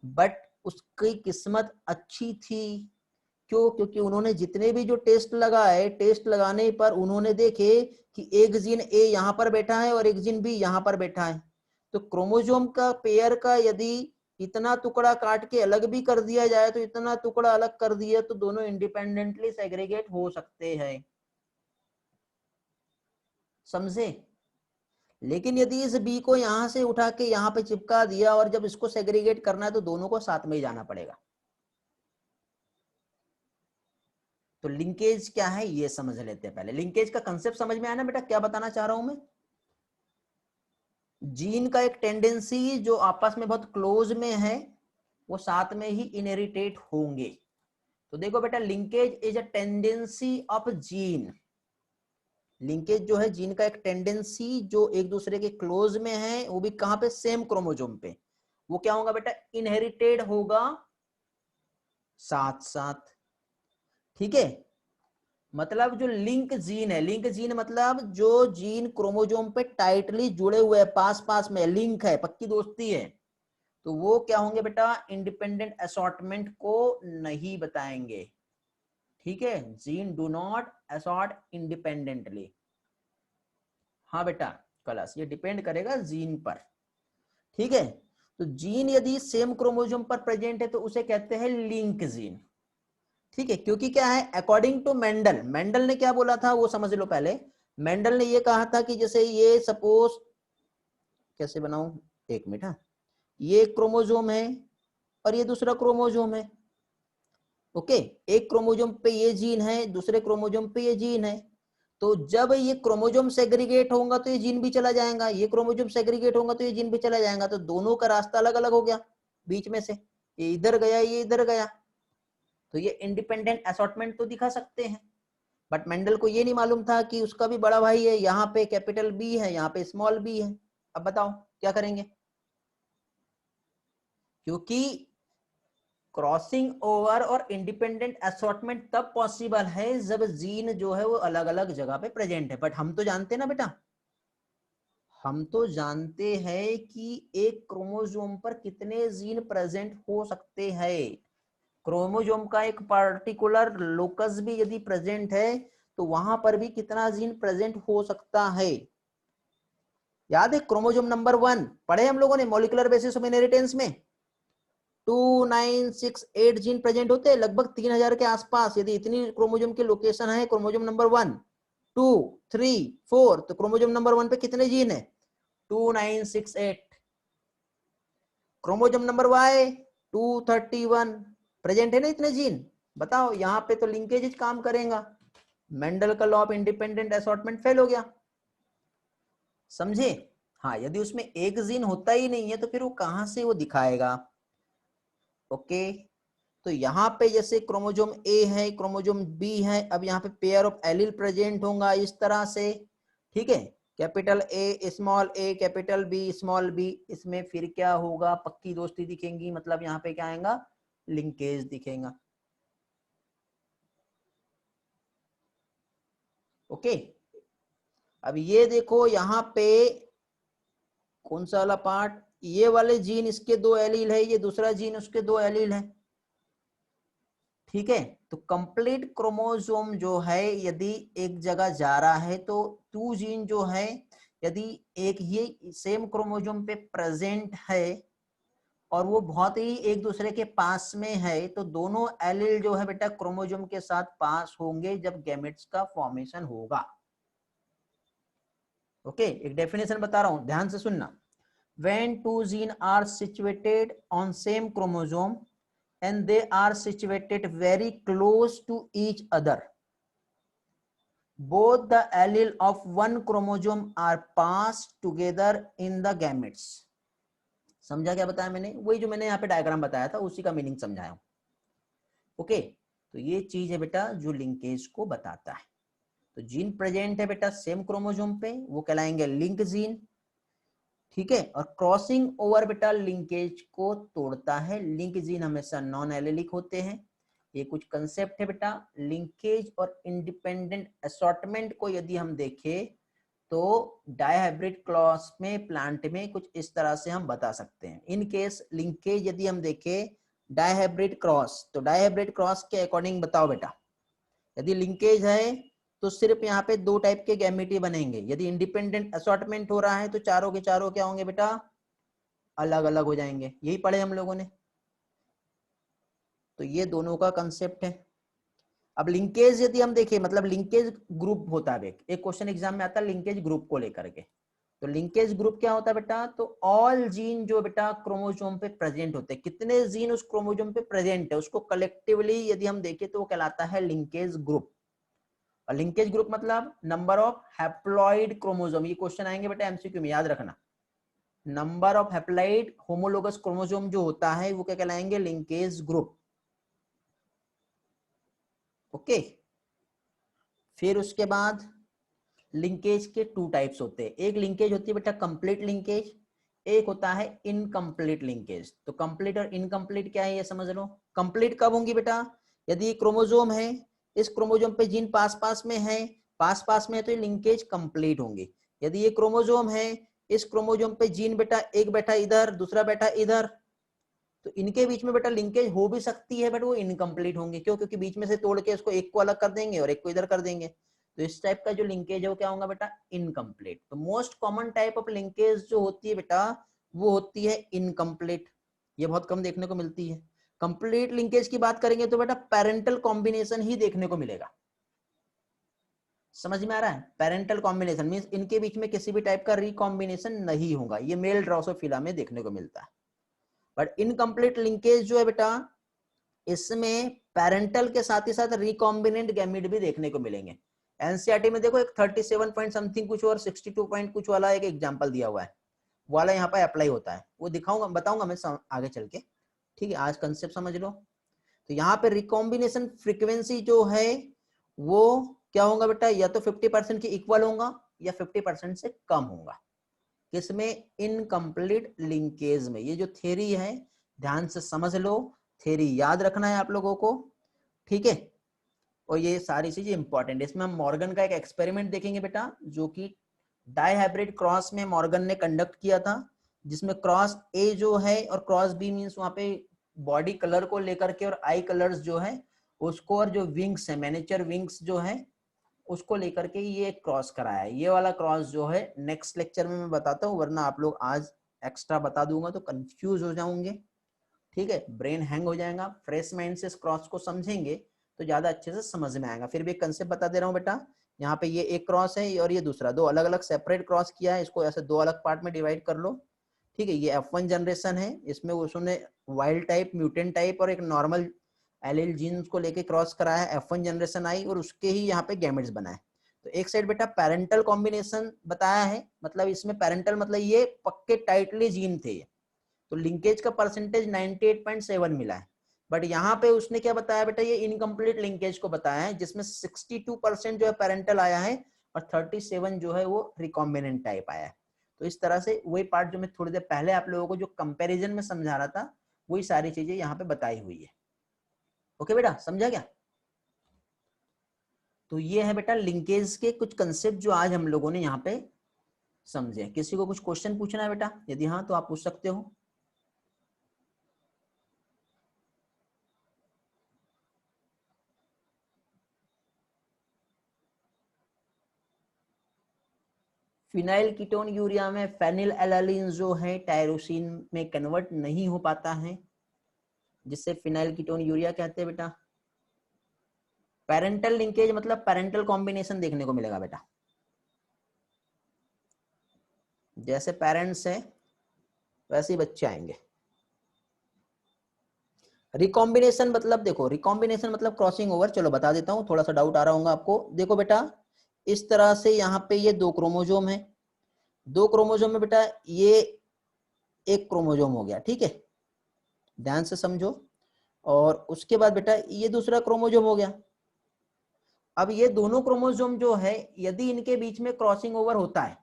बट उसकी किस्मत अच्छी थी, क्यों? क्योंकि उन्होंने जितने भी जो टेस्ट लगाए, टेस्ट लगाने पर उन्होंने देखे कि एक जीन ए यहाँ पर बैठा है और एक जीन बी यहाँ पर बैठा है, तो क्रोमोसोम का पेयर का यदि इतना टुकड़ा काट के अलग भी कर दिया जाए तो इतना टुकड़ा अलग कर दिया तो दोनों इंडिपेंडेंटली सेग्रीगेट हो सकते हैं, समझे? लेकिन यदि इस बी को यहां से उठा के यहां पे चिपका दिया और जब इसको सेग्रीगेट करना है तो दोनों को साथ में ही जाना पड़ेगा। तो लिंकेज क्या है ये समझ लेते हैं पहले। लिंकेज का कंसेप्ट समझ में आया ना बेटा, क्या बताना चाह रहा हूं मैं? जीन का एक टेंडेंसी जो आपस में बहुत क्लोज में है वो साथ में ही इनहेरिटेट होंगे। तो देखो बेटा, linkage is a tendency of gene. Linkage जो है जीन का एक टेंडेंसी जो एक दूसरे के क्लोज में है, वो भी कहां पे? सेम क्रोमोसोम पे। वो क्या होगा बेटा? इनहेरिटेड होगा साथ साथ, ठीक है। मतलब जो लिंक जीन है, लिंक जीन मतलब जो जीन क्रोमोजोम पे टाइटली जुड़े हुए हैं, पास पास में लिंक है, पक्की दोस्ती है, तो वो क्या होंगे बेटा, इंडिपेंडेंट असॉर्टमेंट को नहीं बताएंगे। ठीक है, gene do not assort independently. हाँ बेटा क्लास, ये डिपेंड करेगा जीन पर। ठीक है, तो जीन यदि सेम क्रोमोजोम पर प्रेजेंट है तो उसे कहते हैं लिंक जीन। ठीक है, क्योंकि क्या है, अकॉर्डिंग टू मेंडल, मेंडल ने क्या बोला था वो समझ लो पहले। मेंडल ने ये कहा था कि जैसे ये सपोज, कैसे बनाऊं, एक मिनट, हाँ, ये क्रोमोजोम है और ये दूसरा क्रोमोजोम है। ओके, एक क्रोमोजोम पे ये जीन है, दूसरे क्रोमोजोम पे ये जीन है, तो जब ये क्रोमोजोम सेग्रीगेट होगा तो ये जीन भी चला जाएगा, ये क्रोमोजोम सेग्रीगेट होगा तो ये जीन भी चला जाएगा, तो दोनों का रास्ता अलग अलग हो गया बीच में से, ये इधर गया ये इधर गया, तो ये इंडिपेंडेंट असॉर्टमेंट तो दिखा सकते हैं। बट मेंडल को ये नहीं मालूम था कि उसका भी बड़ा भाई है, यहाँ पे कैपिटल बी है, यहाँ पे स्मॉल बी है। अब बताओ क्या करेंगे, क्योंकि क्रॉसिंग ओवर और इंडिपेंडेंट असॉर्टमेंट तब पॉसिबल है जब जीन जो है वो अलग अलग जगह पे प्रेजेंट है। बट हम तो जानते हैं ना बेटा, हम तो जानते हैं कि एक क्रोमोसोम पर कितने जीन प्रेजेंट हो सकते हैं। क्रोमोसोम का एक पर्टिकुलर लोकस भी यदि प्रेजेंट है तो वहां पर भी कितना जीन प्रेजेंट हो सकता है। याद है क्रोमोसोम नंबर 1 पढ़े हम लोगों ने मॉलिक्यूलर बेसिस ऑफ इनहेरिटेंस में, 2968 जीन प्रेजेंट होते हैं, लगभग 3000 के आसपास। यदि इतनी क्रोमोसोम की लोकेशन है, क्रोमोसोम नंबर 1 2 3 4, तो क्रोमोसोम नंबर 1 पे कितने जीन है, 2968। क्रोमोसोम नंबर वाई 231, प्रेजेंट है ना इतने जीन। बताओ यहाँ पे तो लिंकेज काम करेगा, मेंडल का law of independent assortment fail हो गया, समझे। हाँ, यदि उसमें एक जीन होता ही नहीं है तो फिर वो कहां से वो दिखाएगा। ओके, तो यहाँ पे जैसे क्रोमोसोम ए है, क्रोमोसोम बी है, अब यहाँ पे पेयर ऑफ एलील प्रेजेंट होगा इस तरह से। ठीक है, capital A small A capital B small B, इसमें फिर क्या होगा, पक्की दोस्ती दिखेंगी, मतलब यहाँ पे क्या आएगा, लिंकेज दिखेगा। ओके, अब ये देखो यहाँ पे कौन सा वाला पार्ट, ये वाले जीन इसके 2 एलील है, ये दूसरा जीन उसके 2 एलील है। ठीक है, तो कंप्लीट क्रोमोसोम जो है यदि एक जगह जा रहा है तो 2 जीन जो है यदि एक ही सेम क्रोमोसोम पे प्रेजेंट है और वो बहुत ही एक दूसरे के पास में है, तो दोनों एलील जो है बेटा क्रोमोसोम के साथ पास होंगे जब गैमेट्स का फॉर्मेशन होगा। ओके, एक डेफिनेशन बता रहा हूं, ध्यान से सुनना। When two genes are situated on same chromosome and they are situated very close to each other, both the allele of one chromosome are passed together in the gametes। समझा क्या बताया मैंने, वही जो मैंने यहाँ पे डायग्राम बताया था उसी का मीनिंग समझाया हूं। ओके, तो ये चीज है बेटा जो लिंकेज को बताता है। तो जीन प्रेजेंट है बेटा सेम क्रोमोसोम पे, वो कहलाएंगे लिंक जीन। ठीक है, और क्रॉसिंग ओवर बेटा लिंकेज को तोड़ता है, लिंक जीन हमेशा नॉन एलेलिक होते हैं। ये कुछ कंसेप्ट है बेटा। लिंकेज और इंडिपेंडेंट असॉर्टमेंट को यदि हम देखें तो डायहाइब्रिड क्रॉस में प्लांट में कुछ इस तरह से हम बता सकते हैं। इन केस लिंकेज यदि हम देखें डायहाइब्रिड क्रॉस, तो डायहाइब्रिड क्रॉस के अकॉर्डिंग बताओ बेटा, यदि लिंकेज है तो सिर्फ यहाँ पे 2 टाइप के गैमेट बनेंगे। यदि इंडिपेंडेंट असॉर्टमेंट हो रहा है तो चारों के चारों क्या होंगे बेटा, अलग अलग हो जाएंगे, यही पढ़े हम लोगों ने। तो ये दोनों का कंसेप्ट है। अब लिंकेज यदि हम देखें, मतलब लिंकेज ग्रुप होता है, एक क्वेश्चन एग्जाम में आता है लिंकेज ग्रुप को लेकर के। तो लिंकेज ग्रुप क्या होता है बेटा, तो ऑल जीन जो बेटा क्रोमोसोम पे प्रेजेंट होते हैं, कितने जीन उस क्रोमोसोम पे प्रेजेंट है उसको कलेक्टिवली यदि हम देखें तो वो कहलाता है लिंकेज ग्रुप। और लिंकेज ग्रुप मतलब नंबर ऑफ हैप्लॉइड क्रोमोसोम, ये क्वेश्चन आएंगे बेटा एमसीक्यू में, याद रखना। Number of haploid homologous chromosome जो होता है वो क्या कहलाएंगे, लिंकेज ग्रुप। ओके, फिर उसके बाद लिंकेज के 2 टाइप्स होते हैं। एक लिंकेज होती है बेटा कंप्लीट लिंकेज, एक होता है इनकम्प्लीट लिंकेज। तो कंप्लीट और इनकम्प्लीट क्या है ये समझ लो। कंप्लीट कब होंगी बेटा, यदि क्रोमोसोम है इस क्रोमोजोम पे जीन पास पास में है, पास पास में है, तो ये लिंकेज कंप्लीट होंगे। यदि ये क्रोमोजोम है, इस क्रोमोजोम पे जीन बेटा एक बैठा इधर, दूसरा बैठा इधर, तो इनके बीच में बेटा लिंकेज हो भी सकती है, बट वो इनकम्प्लीट होंगे। क्यों? क्योंकि बीच में से तोड़ के इसको एक को अलग कर देंगे और एक को इधर कर देंगे, तो इस टाइप का जो लिंकेज है वो क्या होगा बेटा? इनकम्प्लीट। तो most common type of linkage जो होती है बेटा वो होती है इनकम्प्लीट। ये बहुत कम देखने को मिलती है। कंप्लीट लिंकेज की बात करेंगे तो बेटा पेरेंटल कॉम्बिनेशन ही देखने को मिलेगा। समझ में आ रहा है? पेरेंटल कॉम्बिनेशन मींस इनके बीच में किसी भी टाइप का रिकॉम्बिनेशन नहीं होगा। ये मेल ड्रोसोफिला में देखने को मिलता है। बट इनकम्प्लीट लिंकेज जो है बेटा, इसमें पेरेंटल के साथ ही साथ रिकॉम्बिनेंट गैमीट भी देखने को मिलेंगे। एनसीईआरटी में देखो एक 37 पॉइंट समथिंग कुछ और 62 पॉइंट कुछ वाला एक एग्जांपल दिया हुआ है, वाला यहाँ पर अप्लाई होता है। वो दिखाऊंगा, बताऊंगा मैं आगे चल के। ठीक है, आज कंसेप्ट समझ लो। तो यहाँ पे रिकॉम्बिनेशन फ्रीक्वेंसी जो है वो क्या होगा बेटा? या तो 50% के इक्वल होगा या 50% से कम होगा। किसमें? इनकम्प्लीट लिंकेज में। ये जो थ्योरी है ध्यान से समझ लो, थ्योरी याद रखना है आप लोगों को, ठीक है। और ये सारी चीजें इंपॉर्टेंट है। इसमें हम मॉर्गन का एक एक्सपेरिमेंट देखेंगे बेटा, जो कि डाइहाइब्रिड क्रॉस में मॉर्गन ने कंडक्ट किया था, जिसमें क्रॉस ए जो है और क्रॉस बी मींस वहां पे बॉडी कलर को लेकर के और आई कलर्स जो है उसको, और जो विंग्स है मैनिचर विंग्स जो है उसको लेकर के ये क्रॉस कराया है। ये वाला क्रॉस जो है नेक्स्ट लेक्चर में मैं बताता हूँ, वरना आप लोग आज एक्स्ट्रा बता दूंगा तो कंफ्यूज हो जाओगे, ठीक है, ब्रेन हैंग हो जाएगा। फ्रेश माइंड से इस क्रॉस को समझेंगे तो ज्यादा अच्छे से समझ में आएगा। फिर भी एक कंसेप्ट बता दे रहा हूँ बेटा, यहाँ पे ये एक क्रॉस है और ये दूसरा, दो अलग अलग सेपरेट क्रॉस किया है, इसको ऐसे दो अलग पार्ट में डिवाइड कर लो, ठीक है। ये F1 जनरेशन है, इसमें उसने वाइल्ड टाइप, म्यूटेंट टाइप और एक नॉर्मल एलील जीन्स को लेके क्रॉस कराया है, F1 जनरेशन आई, और उसके ही यहाँ पे गैमेट्स बनाए। तो एक साइड बेटा पेरेंटल कॉम्बिनेशन बताया है, मतलब इसमें पेरेंटल मतलब ये पक्के टाइटली जीन थे, तो लिंकेज का परसेंटेज 98.7 मिला है। बट यहाँ पे उसने क्या बताया बेटा? ये इनकम्प्लीट लिंकेज को बताया है, जिसमें 62% जो है पेरेंटल आया है और 37 जो है वो रिकॉम्बिनेंट टाइप आया है। तो इस तरह से वही पार्ट जो मैं थोड़ी देर पहले आप लोगों को जो कंपैरिजन में समझा रहा था, वही सारी चीजें यहाँ पे बताई हुई है। ओके बेटा, समझा क्या? तो ये है बेटा लिंकेज के कुछ कंसेप्ट जो आज हम लोगों ने यहाँ पे समझे। किसी को कुछ क्वेश्चन पूछना है बेटा? यदि हाँ तो आप पूछ सकते हो। फिनाइल कीटोन यूरिया में फेनिल एलानिन जो है टायरोसिन में कन्वर्ट नहीं हो पाता है, जिससे फिनाइल कीटोन यूरिया कहते हैं बेटा। पेरेंटल लिंकेज मतलब पेरेंटल कॉम्बिनेशन देखने को मिलेगा बेटा, जैसे पेरेंट्स है वैसे ही बच्चे आएंगे। रिकॉम्बिनेशन मतलब देखो, रिकॉम्बिनेशन मतलब क्रॉसिंग ओवर। चलो बता देता हूँ, थोड़ा सा डाउट आ रहा होगा आपको। देखो बेटा, इस तरह से यहाँ पे ये दो क्रोमोजोम है, दो क्रोमोजोम में बेटा ये एक क्रोमोजोम हो गया, ठीक है, ध्यान से समझो। और उसके बाद बेटा ये दूसरा क्रोमोजोम हो गया। अब ये दोनों क्रोमोजोम जो है, यदि इनके बीच में क्रॉसिंग ओवर होता है,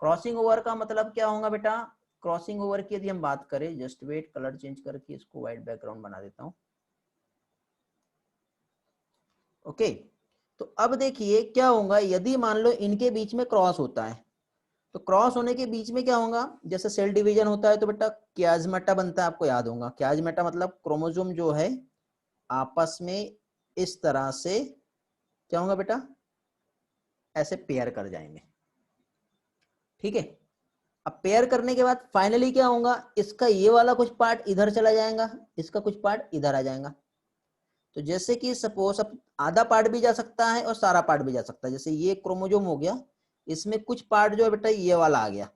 क्रॉसिंग ओवर का मतलब क्या होगा बेटा? क्रॉसिंग ओवर की यदि हम बात करें, जस्ट वेट, कलर चेंज करके इसको व्हाइट बैकग्राउंड बना देता हूं। ओके, तो अब देखिए क्या होगा, यदि मान लो इनके बीच में क्रॉस होता है, तो क्रॉस होने के बीच में क्या होगा? जैसे सेल डिवीजन होता है तो बेटा क्याजमेटा बनता है, आपको याद होगा। क्याजमेटा मतलब क्रोमोसोम जो है आपस में इस तरह से क्या होगा बेटा? ऐसे पेयर कर जाएंगे, ठीक है। अब पेयर करने के बाद फाइनली क्या होगा? इसका ये वाला कुछ पार्ट इधर चला जाएगा, इसका कुछ पार्ट इधर आ जाएगा। तो जैसे कि सपोज अब आधा पार्ट भी जा सकता है और सारा पार्ट भी जा सकता है। जैसे ये क्रोमोजोम हो गया, इसमें कुछ पार्ट जो है बेटा ये वाला आ गया,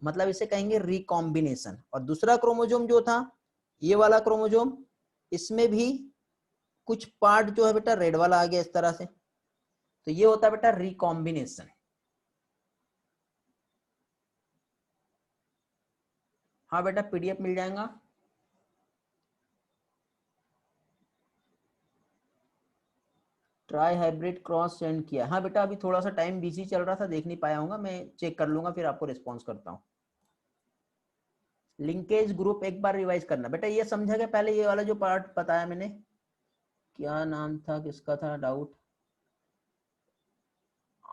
मतलब इसे कहेंगे रिकॉम्बिनेशन। और दूसरा क्रोमोजोम जो था ये वाला क्रोमोजोम, इसमें भी कुछ पार्ट जो है बेटा रेड वाला आ गया इस तरह से, तो ये होता है बेटा रिकॉम्बिनेशन। हाँ बेटा, पीडीएफ मिल जाएगा। ट्राई हाइब्रिड क्रॉस सेंड किया, हाँ बेटा अभी थोड़ा सा टाइम बिजी चल रहा था, देख नहीं पाया हूँ, मैं चेक कर लूंगा फिर आपको रिस्पॉन्स करता हूँ। लिंकेज ग्रुप एक बार रिवाइज करना बेटा। ये समझा गया पहले ये वाला जो पार्ट बताया मैंने? क्या नाम था, किसका था डाउट?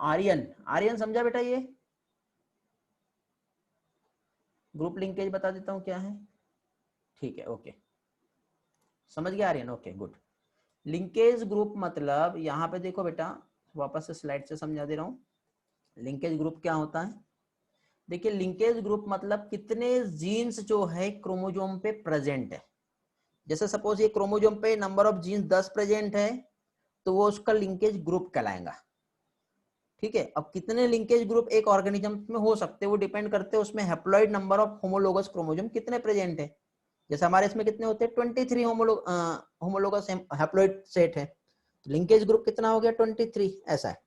आर्यन, आर्यन समझा बेटा? ये ग्रुप लिंकेज बता देता हूँ क्या है। ठीक है, ओके, समझ गया Aryan? Okay good. Linkage group मतलब यहाँ पे देखो बेटा, वापस से स्लाइड से समझा दे रहा हूँ। लिंकेज ग्रुप क्या होता है? देखिए, लिंकेज ग्रुप मतलब कितने जीन्स जो है क्रोमोजोम पे प्रेजेंट है। जैसे सपोज ये क्रोमोजोम पे नंबर ऑफ जीन्स 10 प्रेजेंट है, तो वो उसका लिंकेज ग्रुप कहलाएगा। ठीक है, अब कितने लिंकेज ग्रुप एक ऑर्गेनिज्म में हो सकते हैं वो डिपेंड करते हैं उसमें haploid number of homologous chromosome कितने प्रेजेंट है। जैसे हमारे इसमें कितने होते हैं, 23 होमोलोगस हैप्लॉइड सेट है, तो लिंकेज ग्रुप कितना हो गया, 23, ऐसा है।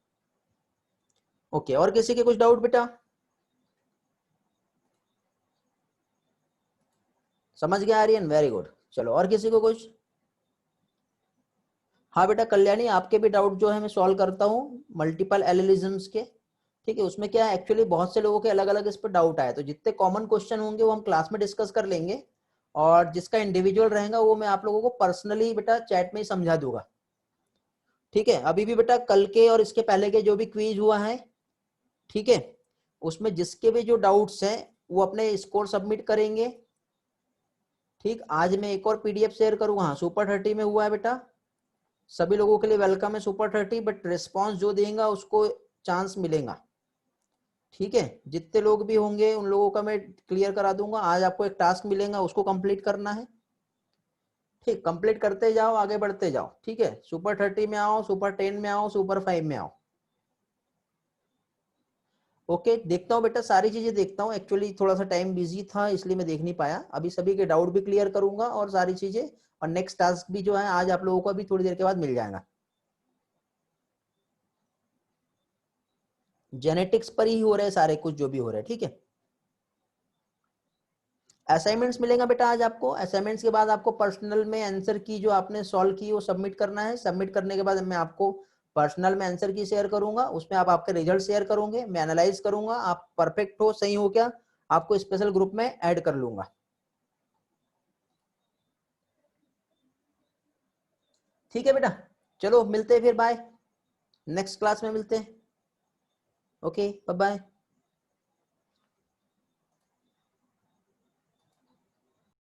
ओके, और किसी के कुछ डाउट बेटा? समझ गया आर्यन? Very good. चलो, और किसी को कुछ? हाँ बेटा कल्याणी, आपके भी डाउट जो है मैं सॉल्व करता हूँ मल्टीपल एलिलिज्म्स के। ठीक है, उसमें क्या है एक्चुअली बहुत से लोगों के अलग अलग इस पर डाउट आए, तो जितने कॉमन क्वेश्चन होंगे वो हम क्लास में डिस्कस कर लेंगे, और जिसका इंडिविजुअल रहेगा वो मैं आप लोगों को पर्सनली बेटा चैट में ही समझा दूंगा। ठीक है, अभी भी बेटा कल के और इसके पहले के जो भी क्विज हुआ है, ठीक है, उसमें जिसके भी जो डाउट्स हैं वो अपने स्कोर सबमिट करेंगे। ठीक, आज मैं एक और पीडीएफ शेयर करूंगा। हाँ, सुपर 30 में हुआ है बेटा, सभी लोगों के लिए वेलकम है सुपर 30, बट रिस्पॉन्स जो देगा उसको चांस मिलेगा। ठीक है, जितने लोग भी होंगे उन लोगों का मैं क्लियर करा दूंगा। आज आपको एक टास्क मिलेगा, उसको कंप्लीट करना है। ठीक, कंप्लीट करते जाओ, आगे बढ़ते जाओ। ठीक है, सुपर 30 में आओ, सुपर 10 में आओ, सुपर 5 में आओ। ओके, देखता हूँ बेटा, सारी चीजें देखता हूँ। एक्चुअली थोड़ा सा टाइम बिजी था इसलिए मैं देख नहीं पाया। अभी सभी के डाउट भी क्लियर करूंगा और सारी चीजें, और नेक्स्ट टास्क भी जो है आज आप लोगों को अभी थोड़ी देर के बाद मिल जाएगा। जेनेटिक्स पर ही हो रहे हैं सारे कुछ जो भी हो रहे हैं। ठीक है, असाइनमेंट्स मिलेगा बेटा आज आपको। असाइनमेंट्स के बाद आपको पर्सनल में आंसर की जो आपने सॉल्व की वो सबमिट करना है। सबमिट करने के बाद मैं आपको पर्सनल में आंसर की शेयर करूंगा, उसमें आप आपके रिजल्ट शेयर करोगे, मैं एनालाइज करूंगा, आप परफेक्ट हो सही हो क्या, आपको स्पेशल ग्रुप में ऐड कर लूंगा। ठीक है बेटा, चलो मिलते हैं फिर, बाय, नेक्स्ट क्लास में मिलते हैं। Okay, bye bye.